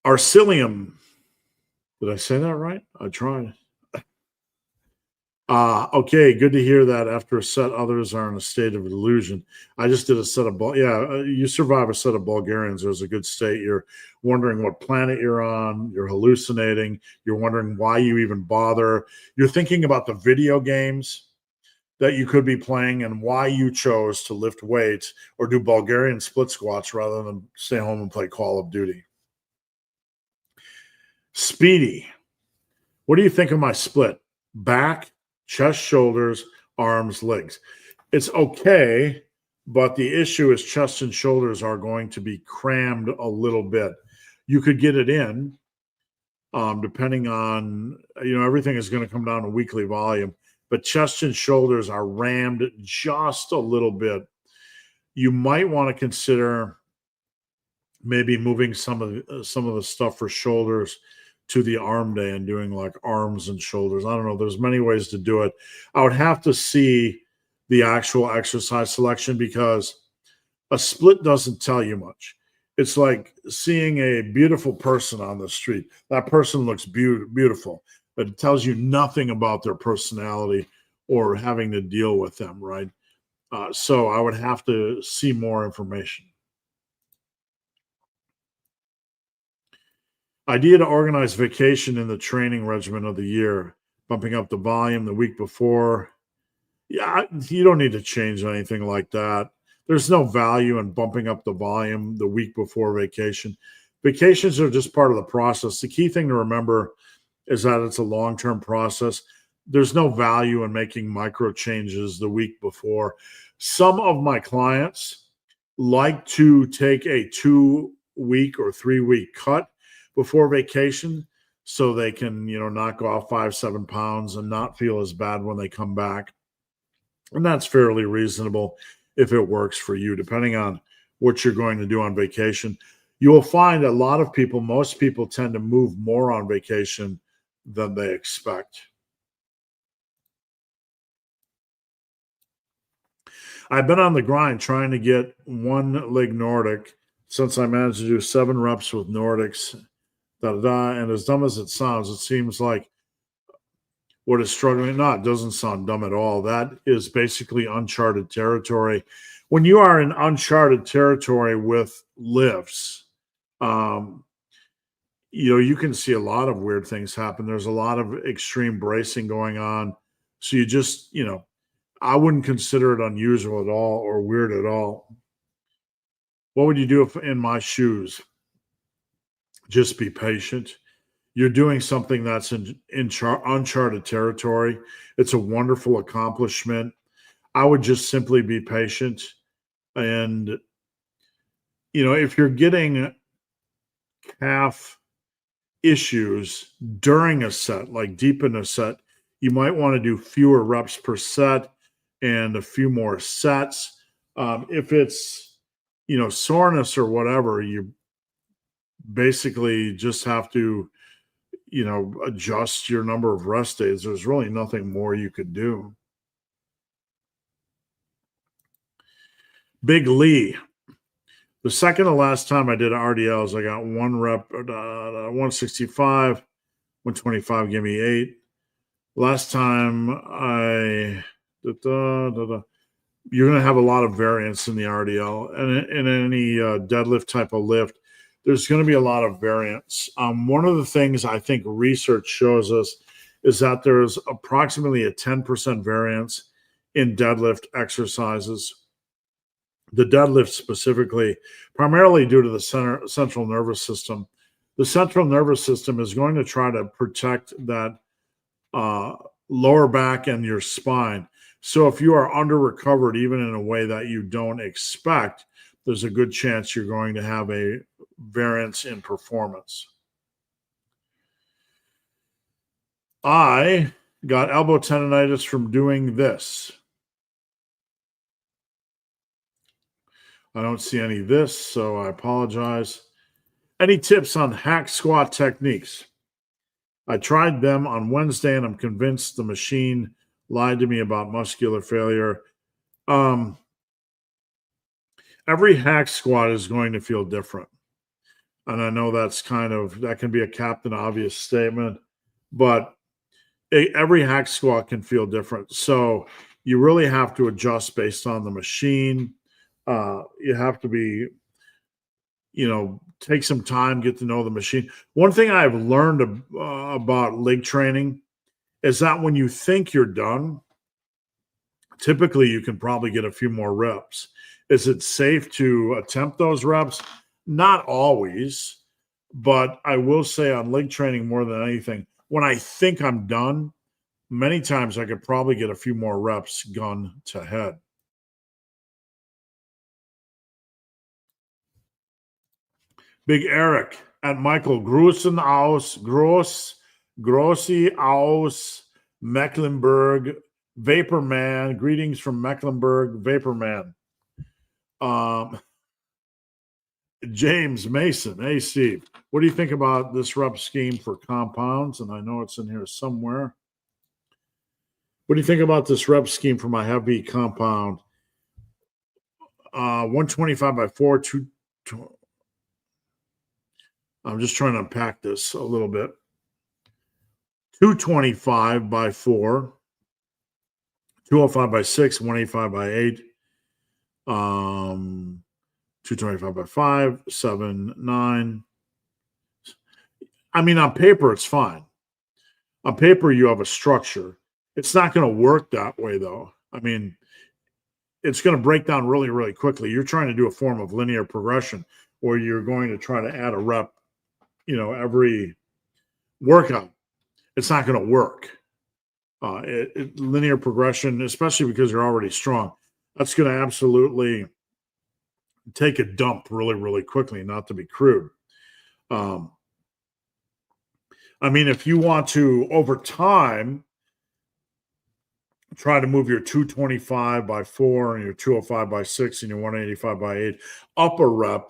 Arcilium. Did I say that right? I tried. Okay, good to hear that after a set, others are in a state of delusion. I just did a set of, you survive a set of Bulgarians. There's a good state. You're wondering what planet you're on. You're hallucinating. You're wondering why you even bother. You're thinking about the video games that you could be playing and why you chose to lift weights or do Bulgarian split squats rather than stay home and play Call of Duty. Speedy. What do you think of my split? Back, chest, shoulders, arms, legs. It's okay, but the issue is chest and shoulders are going to be crammed a little bit. You could get it in, depending on, everything is going to come down to weekly volume, but chest and shoulders are rammed just a little bit. You might want to consider maybe moving some of the stuff for shoulders to the arm day and doing like arms and shoulders. I don't know. There's many ways to do it. I would have to see the actual exercise selection because a split doesn't tell you much. It's like seeing a beautiful person on the street. That person looks beautiful, but it tells you nothing about their personality or having to deal with them, right? So I would have to see more information. Idea to organize vacation in the training regimen of the year, bumping up the volume the week before. Yeah, you don't need to change anything like that. There's no value in bumping up the volume the week before vacation. Vacations are just part of the process. The key thing to remember is that it's a long-term process. There's no value in making micro changes the week before. Some of my clients like to take a 2-week or 3-week cut before vacation so they can, knock off 5-7 pounds and not feel as bad when they come back. And that's fairly reasonable if it works for you, depending on what you're going to do on vacation. You will find most people tend to move more on vacation than they expect. I've been on the grind trying to get one leg Nordic since I managed to do 7 reps with Nordics. And as dumb as it sounds, it seems like what is struggling. No, it doesn't sound dumb at all. That is basically uncharted territory. When you are in uncharted territory with lifts, you can see a lot of weird things happen. There's a lot of extreme bracing going on. So you just, I wouldn't consider it unusual at all or weird at all. What would you do if in my shoes? Just be patient. You're doing something that's in uncharted territory. It's a wonderful accomplishment. I would just simply be patient. And, if you're getting calf issues during a set, like deep in a set, you might want to do fewer reps per set and a few more sets. If it's, soreness or whatever, you basically just have to, adjust your number of rest days. There's really nothing more you could do. Big Lee. The second to last time I did RDLs, I got one rep, 165, 125 gave me 8. Last time you're going to have a lot of variance in the RDL, and in any deadlift type of lift, there's going to be a lot of variance. One of the things I think research shows us is that there's approximately a 10% variance in deadlift exercises. The deadlift specifically, primarily due to the central nervous system. The central nervous system is going to try to protect that lower back and your spine. So if you are under recovered, even in a way that you don't expect, there's a good chance you're going to have a variance in performance. I got elbow tendonitis from doing this. I don't see any of this, so I apologize. Any tips on hack squat techniques? I tried them on Wednesday, and I'm convinced the machine lied to me about muscular failure. Every hack squat is going to feel different. And I know that can be a captain obvious statement, but every hack squat can feel different. So you really have to adjust based on the machine. You have to be, take some time, get to know the machine. One thing I've learned about leg training is that when you think you're done, typically you can probably get a few more reps. Is it safe to attempt those reps? Not always, but I will say on leg training more than anything, when I think I'm done, many times I could probably get a few more reps gun to head. Big Eric at Michael Grossi aus Mecklenburg, Vaporman. Greetings from Mecklenburg, Vaporman. James Mason. Hey, Steve. What do you think about this rep scheme for compounds? And I know it's in here somewhere. What do you think about this rep scheme for my heavy compound? 125 by 4, I'm just trying to unpack this a little bit. 225 by 4, 205 by 6, 185 by 8, 225 by 5, 7, 9. I mean, on paper, it's fine. On paper, you have a structure. It's not going to work that way, though. I mean, it's going to break down really, really quickly. You're trying to do a form of linear progression where you're going to try to add a rep, every workout. It's not going to work. Linear progression, especially because you're already strong, that's going to absolutely take a dump really, really quickly, not to be crude. I mean, if you want to, over time, try to move your 225 by 4 and your 205 by 6 and your 185 by 8 up a rep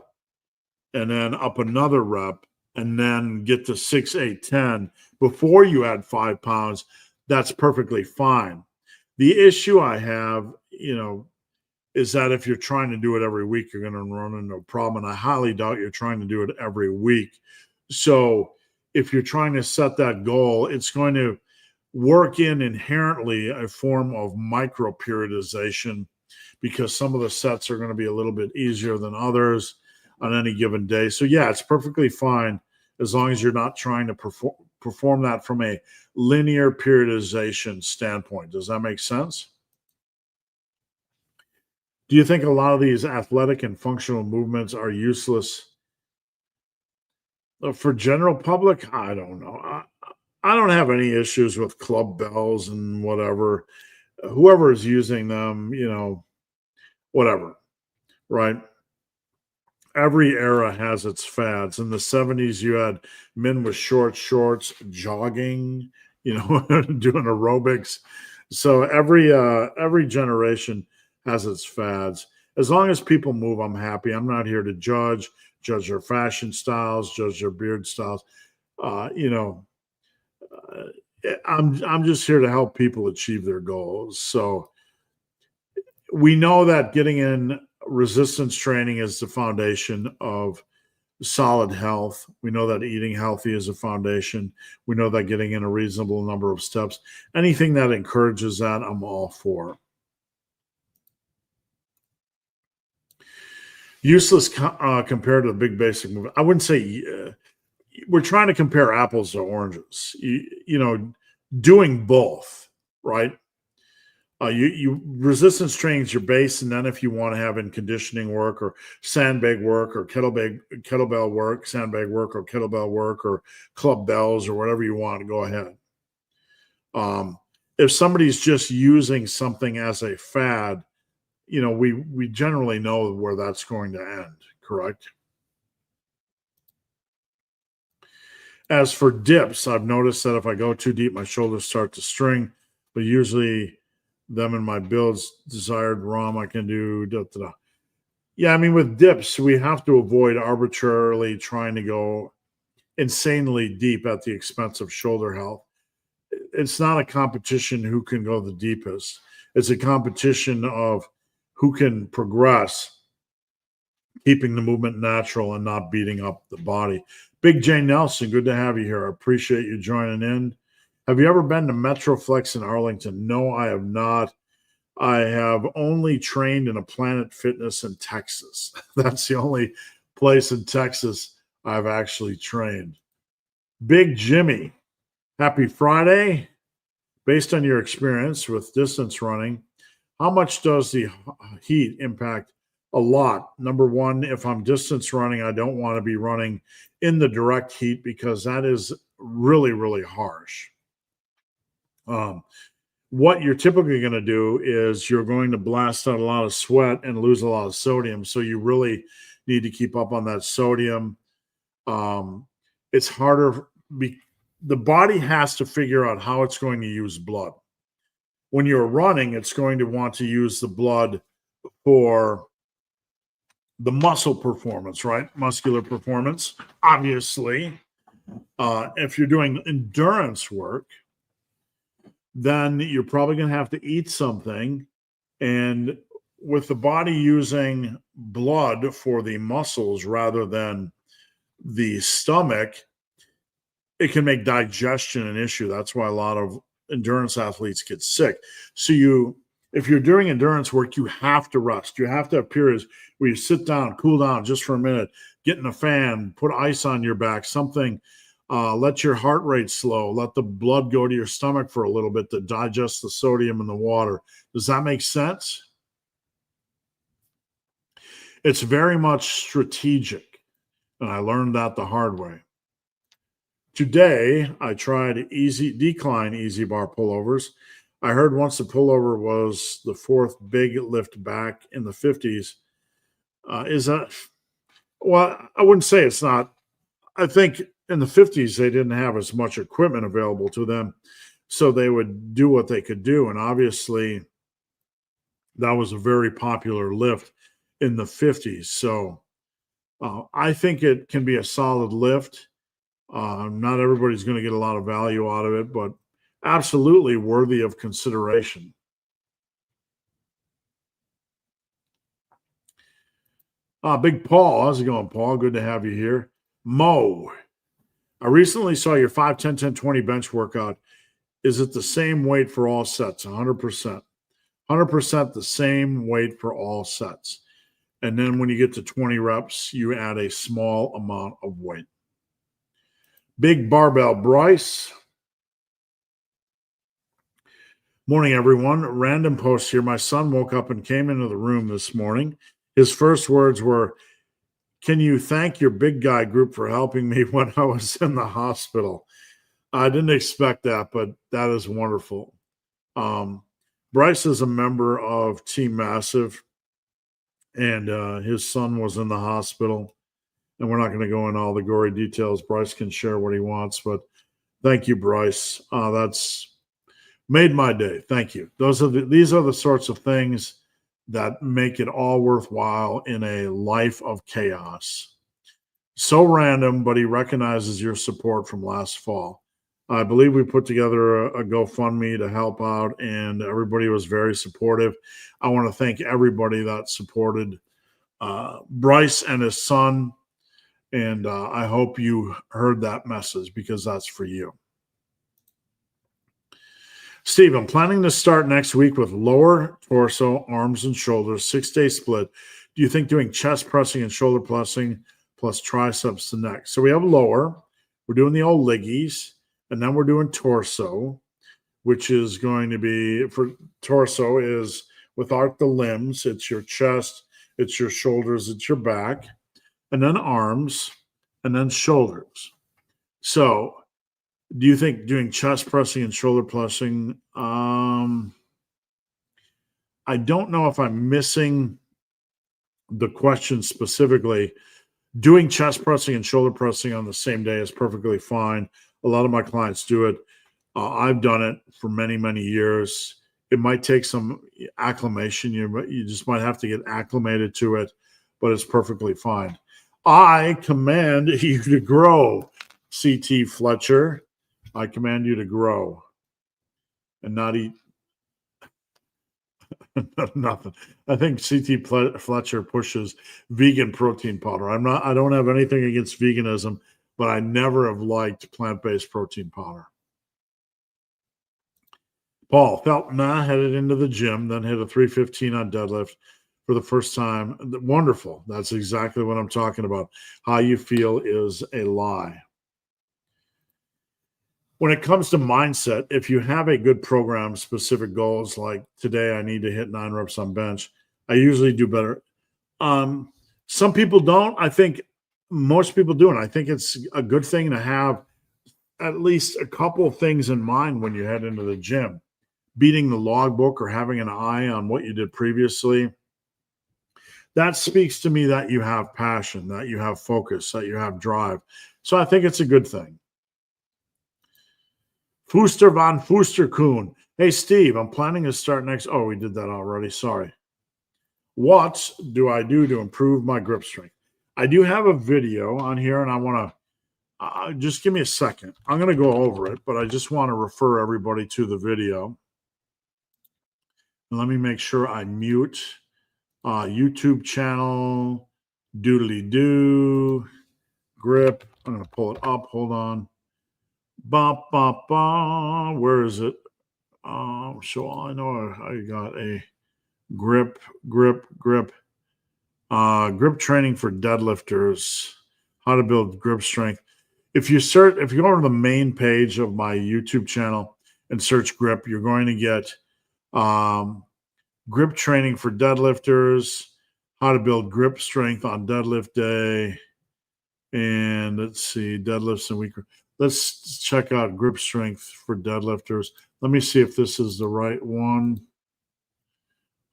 and then up another rep and then get to 6, 8, 10 before you add 5 pounds, that's perfectly fine. The issue I have, is that if you're trying to do it every week, you're going to run into a problem. And I highly doubt you're trying to do it every week. So if you're trying to set that goal, it's going to work in inherently a form of micro periodization because some of the sets are going to be a little bit easier than others on any given day. So yeah, it's perfectly fine as long as you're not trying to perform that from a linear periodization standpoint. Does that make sense? Do you think a lot of these athletic and functional movements are useless for general public? I don't know. I don't have any issues with club bells and whatever. Whoever is using them, whatever, right? Every era has its fads. In the 70s, you had men with shorts, jogging, doing aerobics. So every generation has its fads. As long as people move, I'm happy. I'm not here to judge their fashion styles, judge their beard styles. I'm just here to help people achieve their goals. So we know that getting in resistance training is the foundation of solid health. We know that eating healthy is a foundation. We know that getting in a reasonable number of steps, anything that encourages that, I'm all for. Useless compared to the big basic movement. I wouldn't say we're trying to compare apples to oranges. Doing both, right? You resistance training is your base, and then if you want to have in conditioning work or sandbag work or kettlebell work, sandbag work or kettlebell work or club bells or whatever you want, go ahead. If somebody's just using something as a fad, we generally know where that's going to end, correct? As for dips, I've noticed that if I go too deep, my shoulders start to string, but usually them in my builds desired ROM, I can do Yeah, I mean, with dips, we have to avoid arbitrarily trying to go insanely deep at the expense of shoulder health. It's not a competition who can go the deepest. It's a competition of who can progress, keeping the movement natural and not beating up the body. Big J Nelson, good to have you here. I appreciate you joining in. Have you ever been to Metroflex in Arlington? No, I have not. I have only trained in a Planet Fitness in Texas. That's the only place in Texas I've actually trained. Big Jimmy, happy Friday. Based on your experience with distance running, how much does the heat impact? A lot. Number one, if I'm distance running, I don't want to be running in the direct heat because that is really, really harsh. What you're typically going to do is you're going to blast out a lot of sweat and lose a lot of sodium. So you really need to keep up on that sodium. It's harder. The body has to figure out how it's going to use blood. When you're running, it's going to want to use the blood for the muscle performance, right? Muscular performance, obviously. If you're doing endurance work, then you're probably going to have to eat something. And with the body using blood for the muscles rather than the stomach, it can make digestion an issue. That's why a lot of endurance athletes get sick. So if you're doing endurance work, you have to rest. You have to have periods where you sit down, cool down just for a minute, get in a fan, put ice on your back, something. Let your heart rate slow. Let the blood go to your stomach for a little bit to digest the sodium in the water. Does that make sense? It's very much strategic, and I learned that the hard way. Today, I tried decline easy bar pullovers. I heard once the pullover was the fourth big lift back in the 50s. Is that, well, I wouldn't say it's not. I think in the 50s, they didn't have as much equipment available to them. So they would do what they could do. And obviously, that was a very popular lift in the 50s. So I think it can be a solid lift. Not everybody's going to get a lot of value out of it, but absolutely worthy of consideration. Big Paul, how's it going, Paul? Good to have you here. Mo, I recently saw your 5, 10, 10, 20 bench workout. Is it the same weight for all sets? 100%. 100% the same weight for all sets. And then when you get to 20 reps, you add a small amount of weight. Big Barbell Bryce. Morning, everyone. Random post here. My son woke up and came into the room this morning. His first words were, "Can you thank your big guy group for helping me when I was in the hospital?" I didn't expect that, but that is wonderful. Bryce is a member of Team Massive, and his son was in the hospital. And we're not going to go into all the gory details. Bryce can share what he wants, but thank you, Bryce. That's made my day. Thank you. These are the sorts of things that make it all worthwhile in a life of chaos. So random, but he recognizes your support from last fall. I believe we put together a GoFundMe to help out, and everybody was very supportive. I want to thank everybody that supported Bryce and his son. And I hope you heard that message because that's for you. Steve, I'm planning to start next week with lower torso, arms, and shoulders, 6-day split. Do you think doing chest pressing and shoulder pressing plus triceps to neck? So we have lower. We're doing the old liggies. And then we're doing torso, which is going to be, for torso is without the limbs. It's your chest, it's your shoulders, it's your back. And then arms, and then shoulders. So do you think doing chest pressing and shoulder pressing, I don't know if I'm missing the question specifically. Doing chest pressing and shoulder pressing on the same day is perfectly fine. A lot of my clients do it. I've done it for many, many years. It might take some acclimation. You just might have to get acclimated to it, but it's perfectly fine. I command you to grow, CT Fletcher. I command you to grow and not eat nothing. I think CT Fletcher pushes vegan protein powder. I don't have anything against veganism, but I never have liked plant-based protein powder. Paul felt headed into the gym, then hit a 315 on deadlift for the first time. Wonderful. That's exactly what I'm talking about. How you feel is a lie. When it comes to mindset, if you have a good program, specific goals, like today I need to hit 9 reps on bench, I usually do better. Some people don't. I think most people do. And I think it's a good thing to have at least a couple of things in mind when you head into the gym. Beating the logbook or having an eye on what you did previously. That speaks to me that you have passion, that you have focus, that you have drive. So I think it's a good thing. Fooster von Foosterkoon. Hey, Steve, I'm planning to start next. Oh, we did that already. Sorry. What do I do to improve my grip strength? I do have a video on here, and I want to just give me a second. I'm going to go over it, but I just want to refer everybody to the video. And let me make sure I mute YouTube channel, doodly-doo, grip. I'm going to pull it up. Hold on. Bop, bop, bop. Where is it? So I know I got a grip training for deadlifters, how to build grip strength. If you go to the main page of my YouTube channel and search grip, you're going to get grip training for deadlifters, how to build grip strength on deadlift day. And let's see, deadlifts and weaker. Let's check out grip strength for deadlifters. Let me see if this is the right one.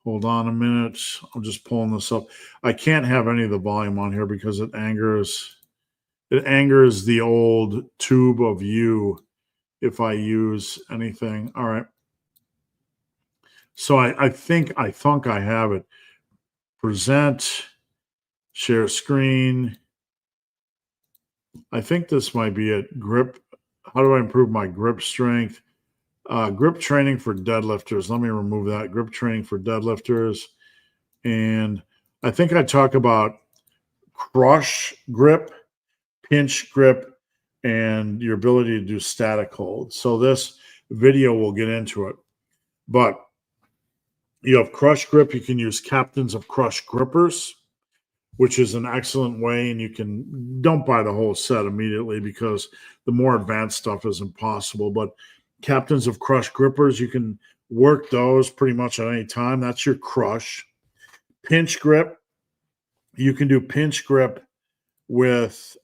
Hold on a minute. I'm just pulling this up. I can't have any of the volume on here because it angers the old tube of you if I use anything. All right. So I think I have it. Present, share screen. I think this might be it. Grip. How do I improve my grip strength? Grip training for deadlifters. Let me remove that. Grip training for deadlifters. And I think I talk about crush grip, pinch grip, and your ability to do static hold. So this video will get into it. But you have crush grip. You can use Captains of Crush grippers, which is an excellent way. And don't buy the whole set immediately because the more advanced stuff is impossible. But Captains of Crush grippers, you can work those pretty much at any time. That's your crush. Pinch grip, you can do pinch grip with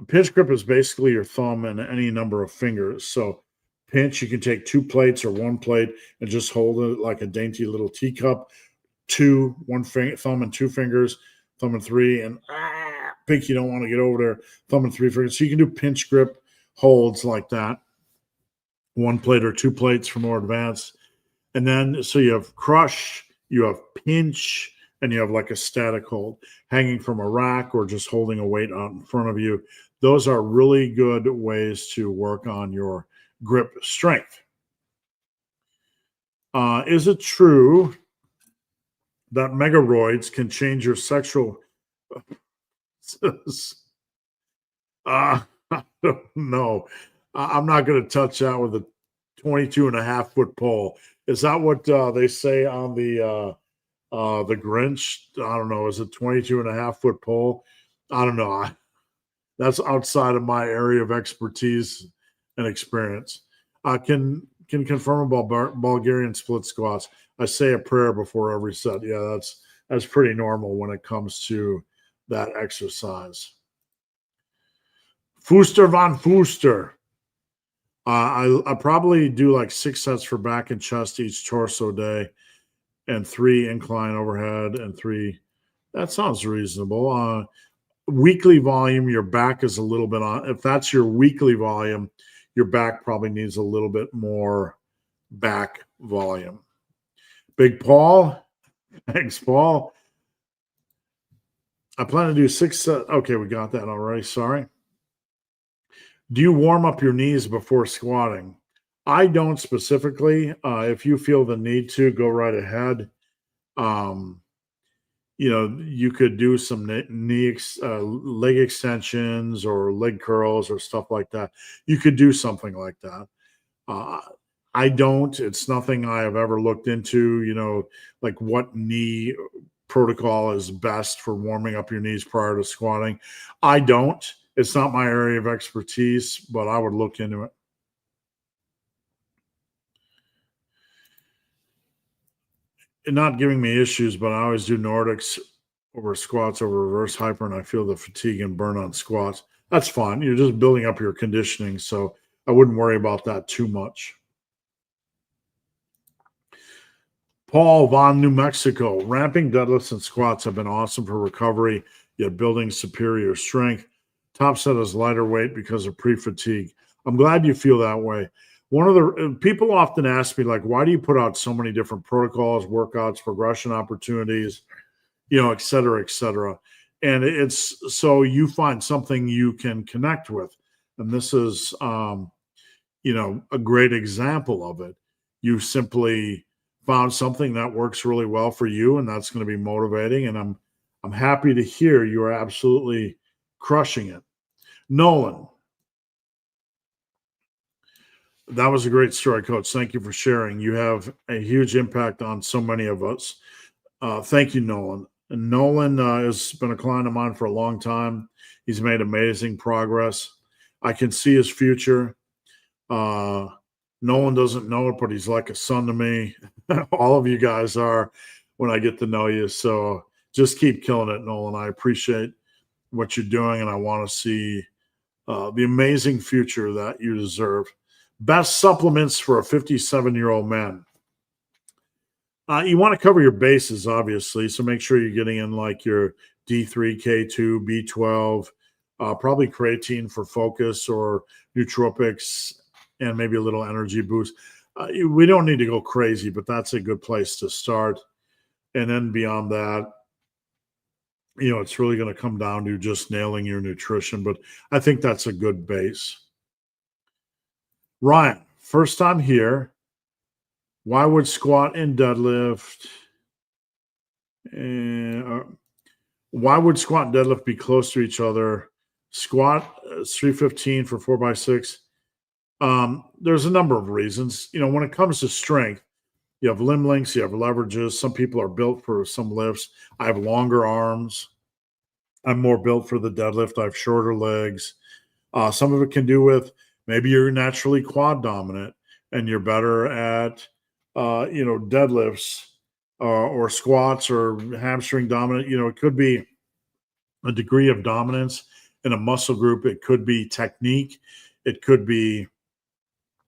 pinch grip is basically your thumb and any number of fingers. So pinch, you can take 2 plates or 1 plate and just hold it like a dainty little teacup. 1 finger, thumb and 2 fingers, thumb and 3, and pinky don't want to get over there, thumb and 3 fingers. So you can do pinch grip holds like that. 1 plate or 2 plates for more advanced. And then, so you have crush, you have pinch, and you have like a static hold, hanging from a rack or just holding a weight out in front of you. Those are really good ways to work on your grip strength. Is it true that megaroids can change your sexual. I don't know. I'm not going to touch that with a 22 and a half foot pole. Is that what they say on the Grinch? I don't know. Is it 22 and a half foot pole? I don't know. That's outside of my area of expertise and experience. Can confirm about Bulgarian split squats. I say a prayer before every set. Yeah, that's pretty normal when it comes to that exercise. Fooster von Fooster. I probably do like 6 sets for back and chest each torso day, and 3 incline overhead and 3. That sounds reasonable. Weekly volume, your back is a little bit on. If that's your weekly volume, your back probably needs a little bit more back volume. Big Paul, thanks, Paul. I plan to do 6 sets. Okay, we got that already. Sorry. Do you warm up your knees before squatting? I don't specifically. If you feel the need to, go right ahead. You could do some leg extensions or leg curls or stuff like that. You could do something like that. I don't. It's nothing I have ever looked into, like what knee protocol is best for warming up your knees prior to squatting. I don't. It's not my area of expertise, but I would look into it. And not giving me issues, but I always do Nordics over squats over reverse hyper, and I feel the fatigue and burn on squats. That's fine. You're just building up your conditioning, so I wouldn't worry about that too much. Paul Von New Mexico. Ramping deadlifts and squats have been awesome for recovery, yet building superior strength. Top set is lighter weight because of pre-fatigue. I'm glad you feel that way. One of the people often ask me, like, why do you put out so many different protocols, workouts, progression opportunities, et cetera, et cetera. And it's so you find something you can connect with. And this is, a great example of it. You simply found something that works really well for you, and that's going to be motivating. And I'm happy to hear you are absolutely crushing it. Nolan. That was a great story, Coach. Thank you for sharing. You have a huge impact on so many of us. Thank you, Nolan. And Nolan has been a client of mine for a long time. He's made amazing progress. I can see his future. Nolan doesn't know it, but he's like a son to me. All of you guys are when I get to know you. So just keep killing it, Nolan. I appreciate what you're doing, and I want to see the amazing future that you deserve. Best supplements for a 57-year-old man. You want to cover your bases, obviously, so make sure you're getting in like your D3, K2, B12, probably creatine for focus or nootropics, and maybe a little energy boost. We don't need to go crazy, but that's a good place to start. And then beyond that, it's really going to come down to just nailing your nutrition, but I think that's a good base. Ryan, first time here. Why would squat and deadlift? Why would squat and deadlift be close to each other? Squat is 315 for 4x6. There's a number of reasons. When it comes to strength, you have limb lengths, you have leverages. Some people are built for some lifts. I have longer arms. I'm more built for the deadlift. I have shorter legs. Some of it can do with maybe you're naturally quad dominant and you're better at, deadlifts or squats or hamstring dominant. It could be a degree of dominance in a muscle group. It could be technique. It could be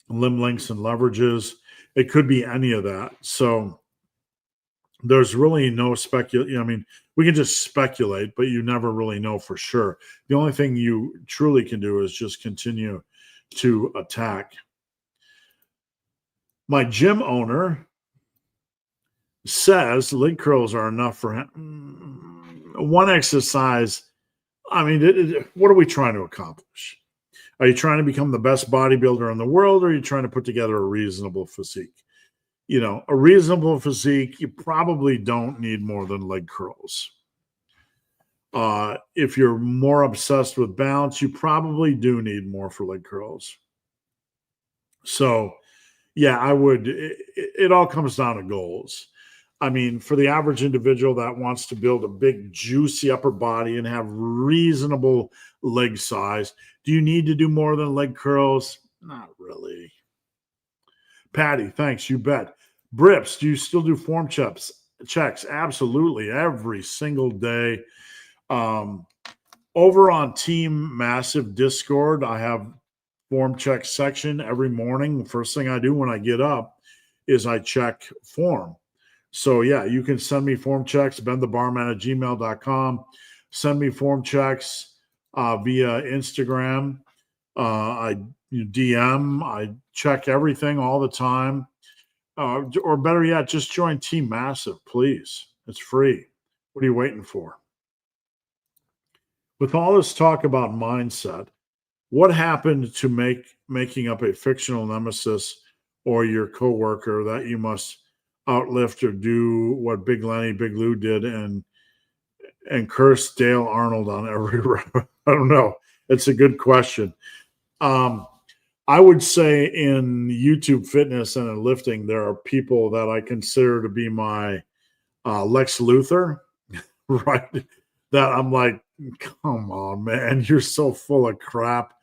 limb lengths and leverages. It could be any of that. So there's really no we can just speculate, but you never really know for sure. The only thing you truly can do is just continue to attack. My gym owner says leg curls are enough for him. One exercise. What are we trying to accomplish? Are you trying to become the best bodybuilder in the world, or are you trying to put together a reasonable physique? a reasonable physique, you probably don't need more than leg curls. If you're more obsessed with balance, you probably do need more for leg curls. So, yeah, I would. It all comes down to goals. I mean, for the average individual that wants to build a big, juicy upper body and have reasonable leg size, do you need to do more than leg curls? Not really. Patty, thanks. You bet. Brips, do you still do form checks? Absolutely. Every single day. Over on Team Massive Discord, I have form check section every morning. The first thing I do when I get up is I check form. So, yeah, you can send me form checks, benthebarman@gmail.com. Send me form checks via Instagram. I DM. I check everything all the time. Or better yet, just join Team Massive, please. It's free. What are you waiting for? With all this talk about mindset, what happened to making up a fictional nemesis or your coworker that you must outlift or do what Big Lenny, Big Lou did and curse Dale Arnold on every round? I don't know. It's a good question. I would say in YouTube fitness and in lifting, there are people that I consider to be my Lex Luthor, right? That I'm like, come on, man, you're so full of crap.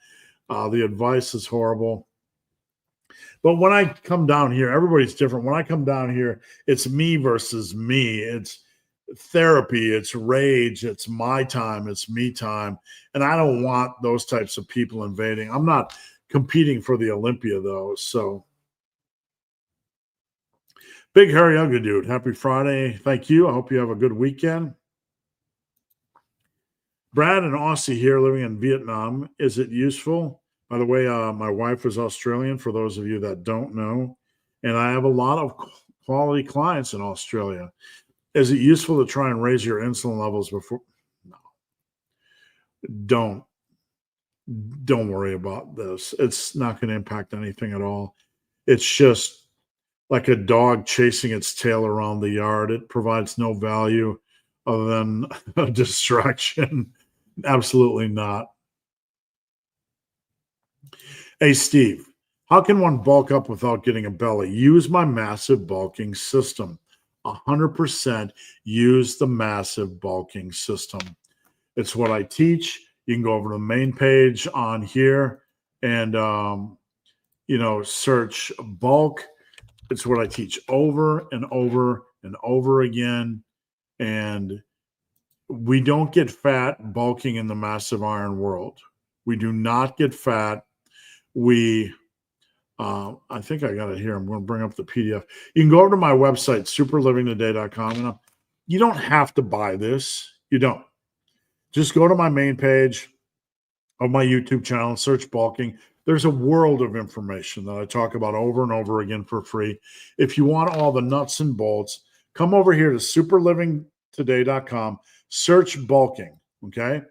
The advice is horrible. But when I come down here, everybody's different. When I come down here, it's me versus me. It's therapy, it's rage, it's my time, it's me time. And I don't want those types of people invading. I'm not competing for the Olympia, though. So, Big Hairy Ugly Dude, happy Friday. Thank you. I hope you have a good weekend. Brad and Aussie here living in Vietnam. Is it useful? By the way, my wife is Australian, for those of you that don't know. And I have a lot of quality clients in Australia. Is it useful to try and raise your insulin levels before? No. Don't worry about this. It's not going to impact anything at all. It's just like a dog chasing its tail around the yard. It provides no value other than a distraction. Absolutely not. Hey, Steve, how can one bulk up without getting a belly? Use my massive bulking system. 100% use the massive bulking system. It's what I teach. You can go over to the main page on here and, search bulk. It's what I teach over and over and over again. And we don't get fat bulking in the massive iron world. We do not get fat. I think I got it here. I'm going to bring up the PDF. You can go over to my website, superlivingtoday.com. And you don't have to buy this. You don't. Just go to my main page of my YouTube channel and search bulking. There's a world of information that I talk about over and over again for free. If you want all the nuts and bolts, come over here to superlivingtoday.com, search bulking, okay?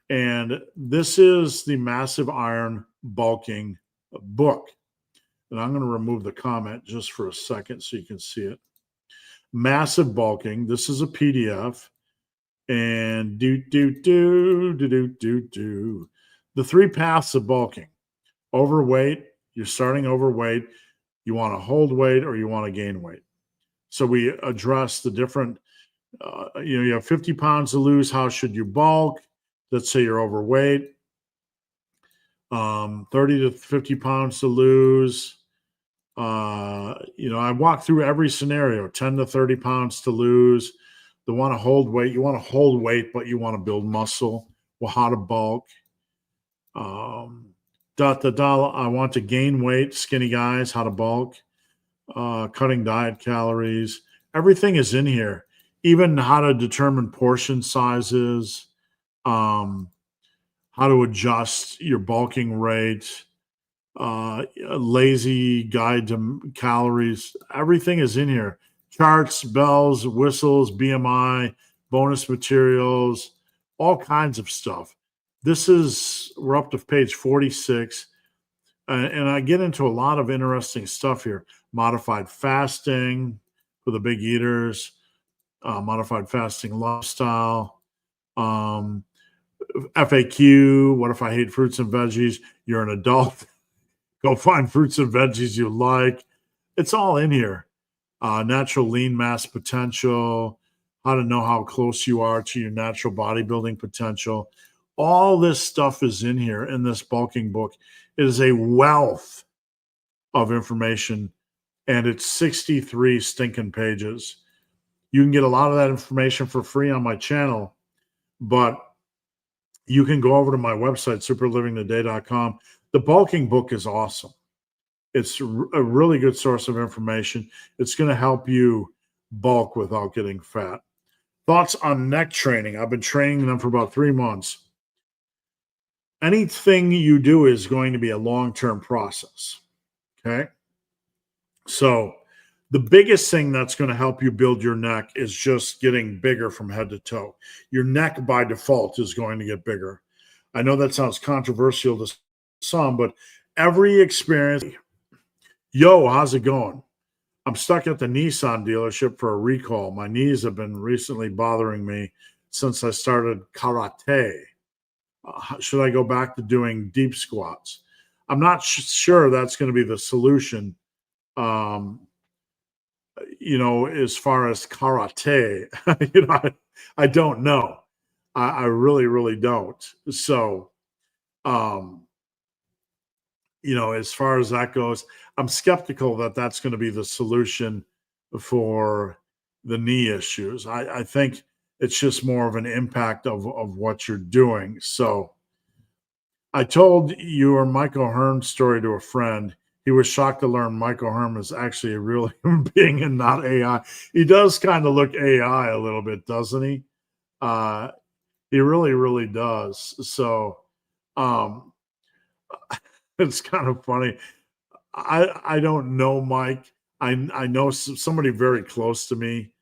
And this is the Massive Iron Bulking book. And I'm going to remove the comment just for a second so you can see it. Massive Bulking. This is a PDF. And the 3 paths of bulking. Overweight, you're starting overweight, you want to hold weight or you want to gain weight. So we address the different, you have 50 pounds to lose. How should you bulk? Let's say you're overweight. 30 to 50 pounds to lose. I walk through every scenario, 10 to 30 pounds to lose. They want to hold weight. You want to hold weight, but you want to build muscle. Well, how to bulk. I want to gain weight, skinny guys, how to bulk, cutting diet calories. Everything is in here. Even how to determine portion sizes, how to adjust your bulking rate, a lazy guide to calories. Everything is in here. Charts, bells, whistles, BMI, bonus materials, all kinds of stuff. We're up to page 46. And I get into a lot of interesting stuff here. Modified fasting for the big eaters, modified fasting lifestyle, um, FAQ. What if I hate fruits and veggies? You're an adult. Go find fruits and veggies you like. It's all in here. Natural lean mass potential, how to know how close you are to your natural bodybuilding potential. All this stuff is in here in this bulking book. It is a wealth of information, and it's 63 stinking pages. You can get a lot of that information for free on my channel, but you can go over to my website, superlivingtoday.com. The bulking book is awesome. It's a really good source of information. It's going to help you bulk without getting fat. Thoughts on neck training. I've been training them for about 3 months. Anything you do is going to be a long-term process. Okay. So the biggest thing that's going to help you build your neck is just getting bigger from head to toe. Your neck by default is going to get bigger. I know that sounds controversial to some, but every experience. Yo, how's it going? I'm stuck at the Nissan dealership for a recall. My knees have been recently bothering me since I started karate. Should I go back to doing deep squats? I'm not sure that's going to be the solution. As far as karate, I don't know. I really, really don't. So, as far as that goes, I'm skeptical that that's going to be the solution for the knee issues. I think it's just more of an impact of what you're doing. So I told your Michael Hearn story to a friend. He was shocked to learn Michael Hearn is actually a real human being and not AI. He does kind of look AI a little bit, doesn't he? He really, really does. So it's kind of funny. I don't know Mike. I know somebody very close to me.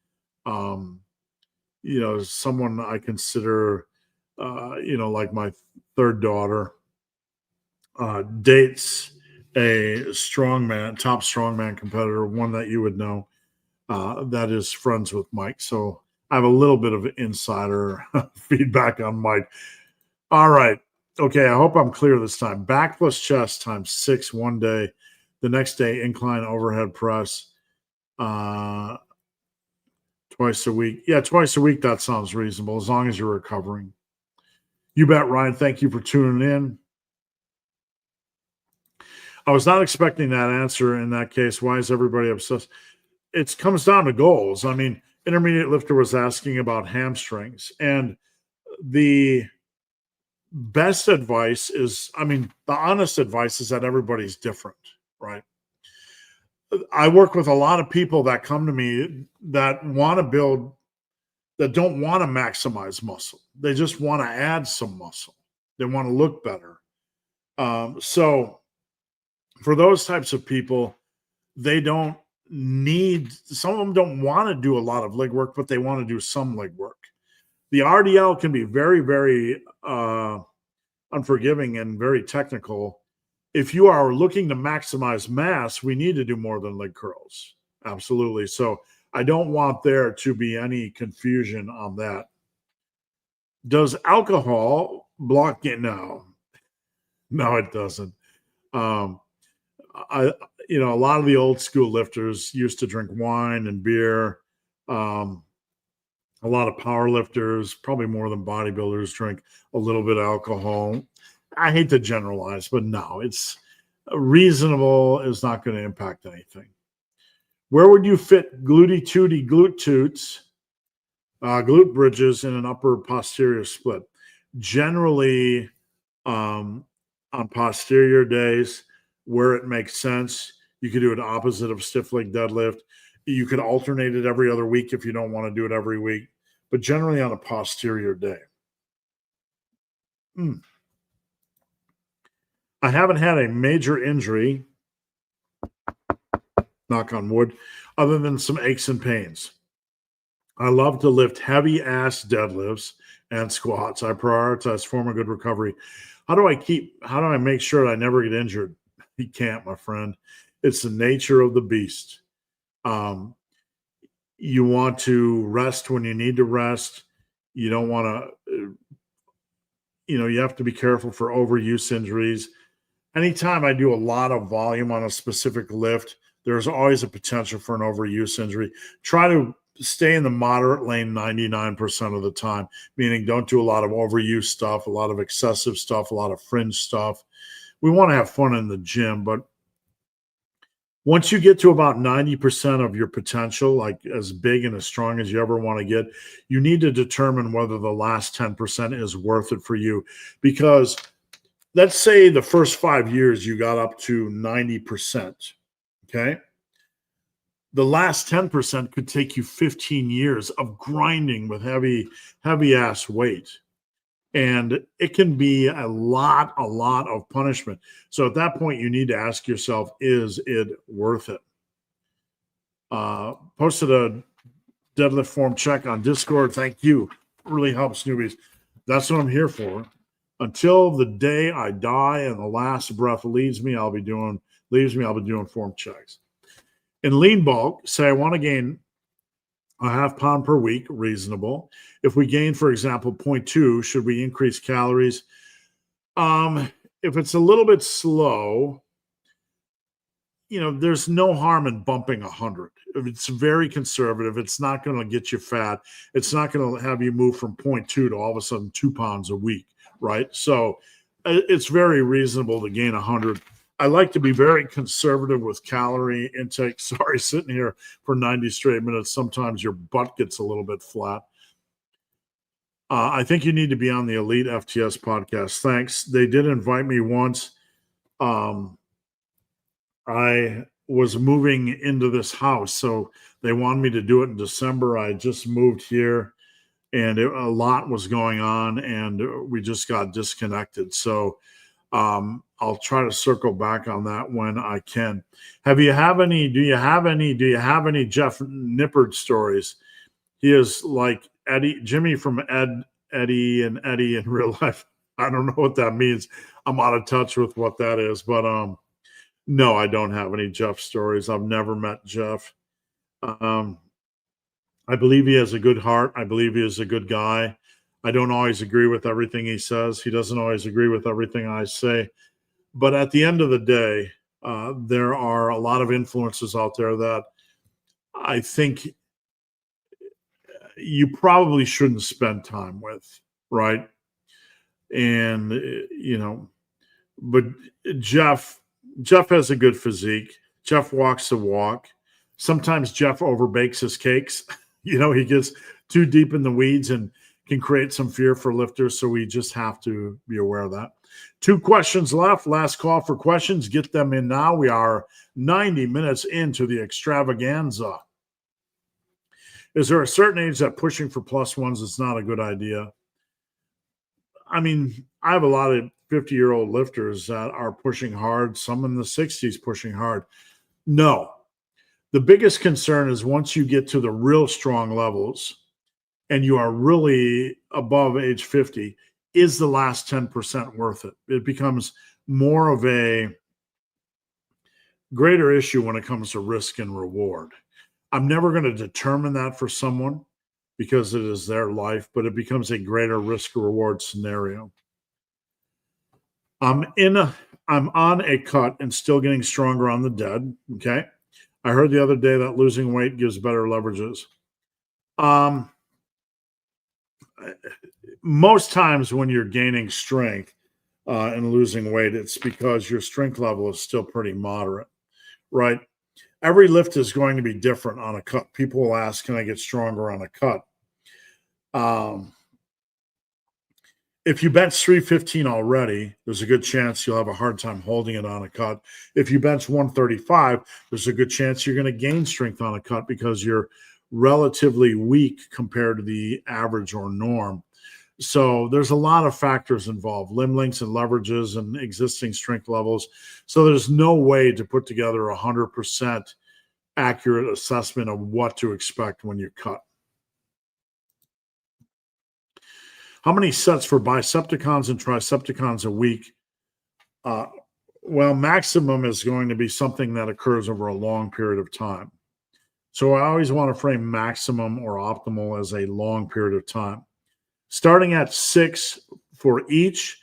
Someone I consider, like my third daughter, dates a top strongman competitor, one that you would know, that is friends with Mike. So I have a little bit of insider feedback on Mike. All right. Okay. I hope I'm clear this time. Back plus chest times 6 one day. The next day, incline overhead press twice a week. Yeah, twice a week. That sounds reasonable as long as you're recovering. You bet, Ryan. Thank you for tuning in. I was not expecting that answer in that case. Why is everybody obsessed? It comes down to goals. I mean, intermediate lifter was asking about hamstrings, and the best advice is, the honest advice is that everybody's different, right? I work with a lot of people that come to me that want to build, that don't want to maximize muscle. They just want to add some muscle. They want to look better. So for those types of people, they don't need, some of them don't want to do a lot of leg work, but they want to do some leg work. The RDL can be very, very unforgiving and very technical. If you are looking to maximize mass, we need to do more than leg curls. Absolutely. So I don't want there to be any confusion on that. Does alcohol block it? No, it doesn't. A lot of the old school lifters used to drink wine and beer. A lot of power lifters, probably more than bodybuilders, drink a little bit of alcohol. I hate to generalize, but no, it's reasonable. Is not going to impact anything. Where would you fit glute toots, glute bridges in an upper posterior split? Generally, on posterior days, where it makes sense, you could do it opposite of stiff leg deadlift. You could alternate it every other week if you don't want to do it every week, but generally on a posterior day. I haven't had a major injury, knock on wood, other than some aches and pains. I love to lift heavy ass deadlifts and squats. I prioritize form of good recovery. How do I make sure that I never get injured? You can't, my friend. It's the nature of the beast. Um, you want to rest when you need to rest. You don't want to, you have to be careful for overuse injuries. Anytime I do a lot of volume on a specific lift, there's always a potential for an overuse injury. Try to stay in the moderate lane 99% of the time, meaning don't do a lot of overuse stuff, a lot of excessive stuff, a lot of fringe stuff. We want to have fun in the gym, but once you get to about 90% of your potential, like as big and as strong as you ever want to get, you need to determine whether the last 10% is worth it for you. Because let's say the first 5 years you got up to 90%, okay? The last 10% could take you 15 years of grinding with heavy ass weight. And it can be a lot of punishment. So at that point, you need to ask yourself, is it worth it? Posted a deadlift form check on Discord. Thank you. Really helps newbies. That's what I'm here for. Until the day I die and the last breath leaves me, I'll be doing form checks. In lean bulk, say I want to gain a half pound per week, reasonable. If we gain, for example, 0.2, should we increase calories? If it's a little bit slow, there's no harm in bumping 100. If it's very conservative, it's not going to get you fat. It's not going to have you move from 0.2 to all of a sudden 2 pounds a week, right? So it's very reasonable to gain 100. I like to be very conservative with calorie intake. Sorry, sitting here for 90 straight minutes. Sometimes your butt gets a little bit flat. I think you need to be on the Elite FTS podcast. Thanks. They did invite me once. I was moving into this house, so they wanted me to do it in December. I just moved here, and a lot was going on, and we just got disconnected. So I'll try to circle back on that when I can. Do you have any Jeff Nippard stories? He is like Jimmy from Eddie and Eddie in real life. I don't know what that means. I'm out of touch with what that is, but no, I don't have any Jeff stories. I've never met Jeff. I believe he has a good heart. I believe he is a good guy. I don't always agree with everything he says. He doesn't always agree with everything I say. But at the end of the day, there are a lot of influences out there that I think you probably shouldn't spend time with, right? And, but Jeff has a good physique. Jeff walks the walk. Sometimes Jeff overbakes his cakes. He gets too deep in the weeds and can create some fear for lifters. So we just have to be aware of that. 2 questions left. Last call for questions. Get them in now. We are 90 minutes into the extravaganza. Is there a certain age that pushing for plus ones is not a good idea? I mean, I have a lot of 50-year-old lifters that are pushing hard, some in the 60s pushing hard. No. The biggest concern is once you get to the real strong levels and you are really above age 50, is the last 10% worth it? It becomes more of a greater issue when it comes to risk and reward. I'm never going to determine that for someone because it is their life, but it becomes a greater risk reward scenario. I'm on a cut and still getting stronger on the dead. Okay. I heard the other day that losing weight gives better leverages. Most times when you're gaining strength and losing weight, it's because your strength level is still pretty moderate, right? Every lift is going to be different on a cut. People will ask, can I get stronger on a cut? If you bench 315 already, there's a good chance you'll have a hard time holding it on a cut. If you bench 135, there's a good chance you're going to gain strength on a cut because you're relatively weak compared to the average or norm. So there's a lot of factors involved, limb lengths and leverages and existing strength levels. So there's no way to put together 100% accurate assessment of what to expect when you cut. How many sets for bicepticons and tricepticons a week Well, maximum is going to be something that occurs over a long period of time. So I always want to frame maximum or optimal as a long period of time. Starting at 6 for each,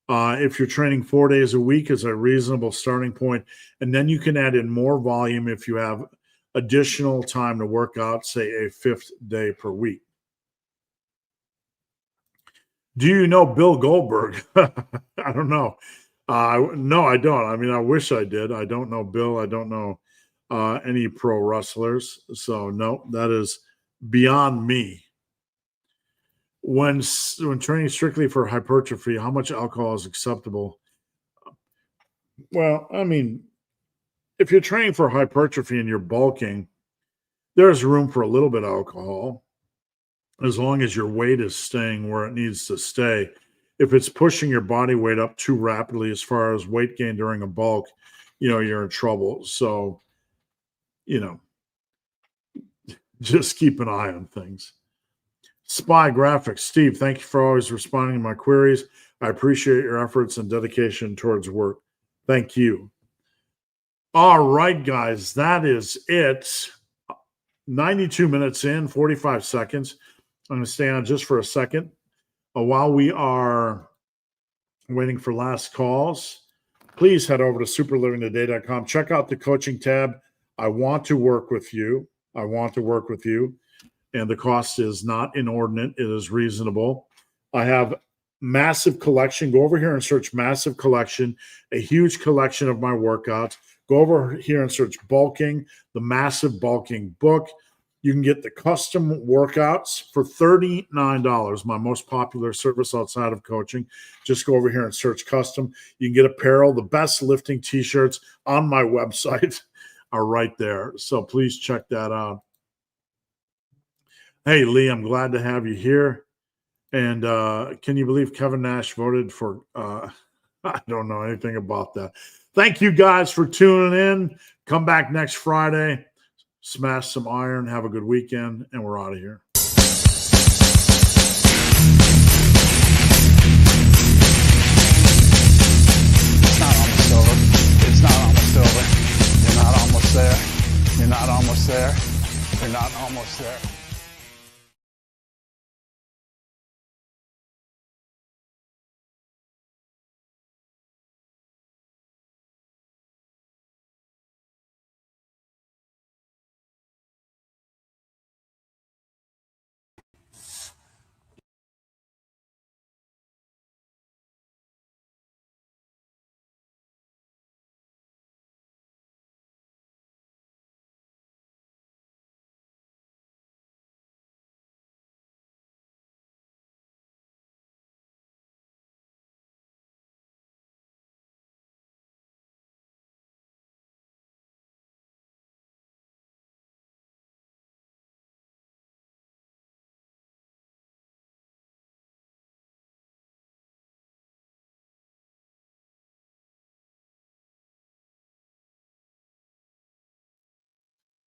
if you're training 4 days a week, is a reasonable starting point. And then you can add in more volume if you have additional time to work out, say a 5th day per week. Do you know Bill Goldberg? I don't know. No, I don't. I mean, I wish I did. I don't know Bill. I don't know any pro wrestlers. So no, that is beyond me. When training strictly for hypertrophy, how much alcohol is acceptable? Well, I mean, if you're training for hypertrophy and you're bulking, there's room for a little bit of alcohol as long as your weight is staying where it needs to stay. If it's pushing your body weight up too rapidly as far as weight gain during a bulk, you're in trouble. So, you know, just keep an eye on things. Spy Graphics. Steve, thank you for always responding to my queries. I appreciate your efforts and dedication towards work. Thank you. All right, guys, that is it. 92 minutes in, 45 seconds. I'm going to stay on just for a second. While we are waiting for last calls, please head over to superlivingtoday.com. Check out the coaching tab. I want to work with you. And the cost is not inordinate. It is reasonable. I have massive collection. Go over here and search massive collection, a huge collection of my workouts. Go over here and search bulking, the massive bulking book. You can get the custom workouts for $39, my most popular service outside of coaching. Just go over here and search custom. You can get apparel. The best lifting t-shirts on my website are right there. So please check that out. Hey, Lee, I'm glad to have you here. And can you believe Kevin Nash voted for I don't know anything about that. Thank you guys for tuning in. Come back next Friday. Smash some iron. Have a good weekend. And we're out of here. It's not almost over. It's not almost over. You're not almost there. You're not almost there. You're not almost there.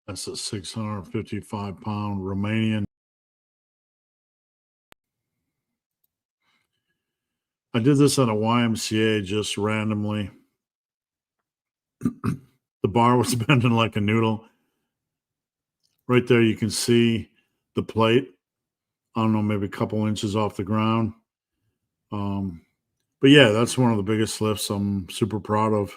That's a 655-pound Romanian. I did this at a YMCA just randomly. The bar was bending like a noodle. Right there, you can see the plate. I don't know, maybe a couple inches off the ground. But yeah, that's one of the biggest lifts I'm super proud of.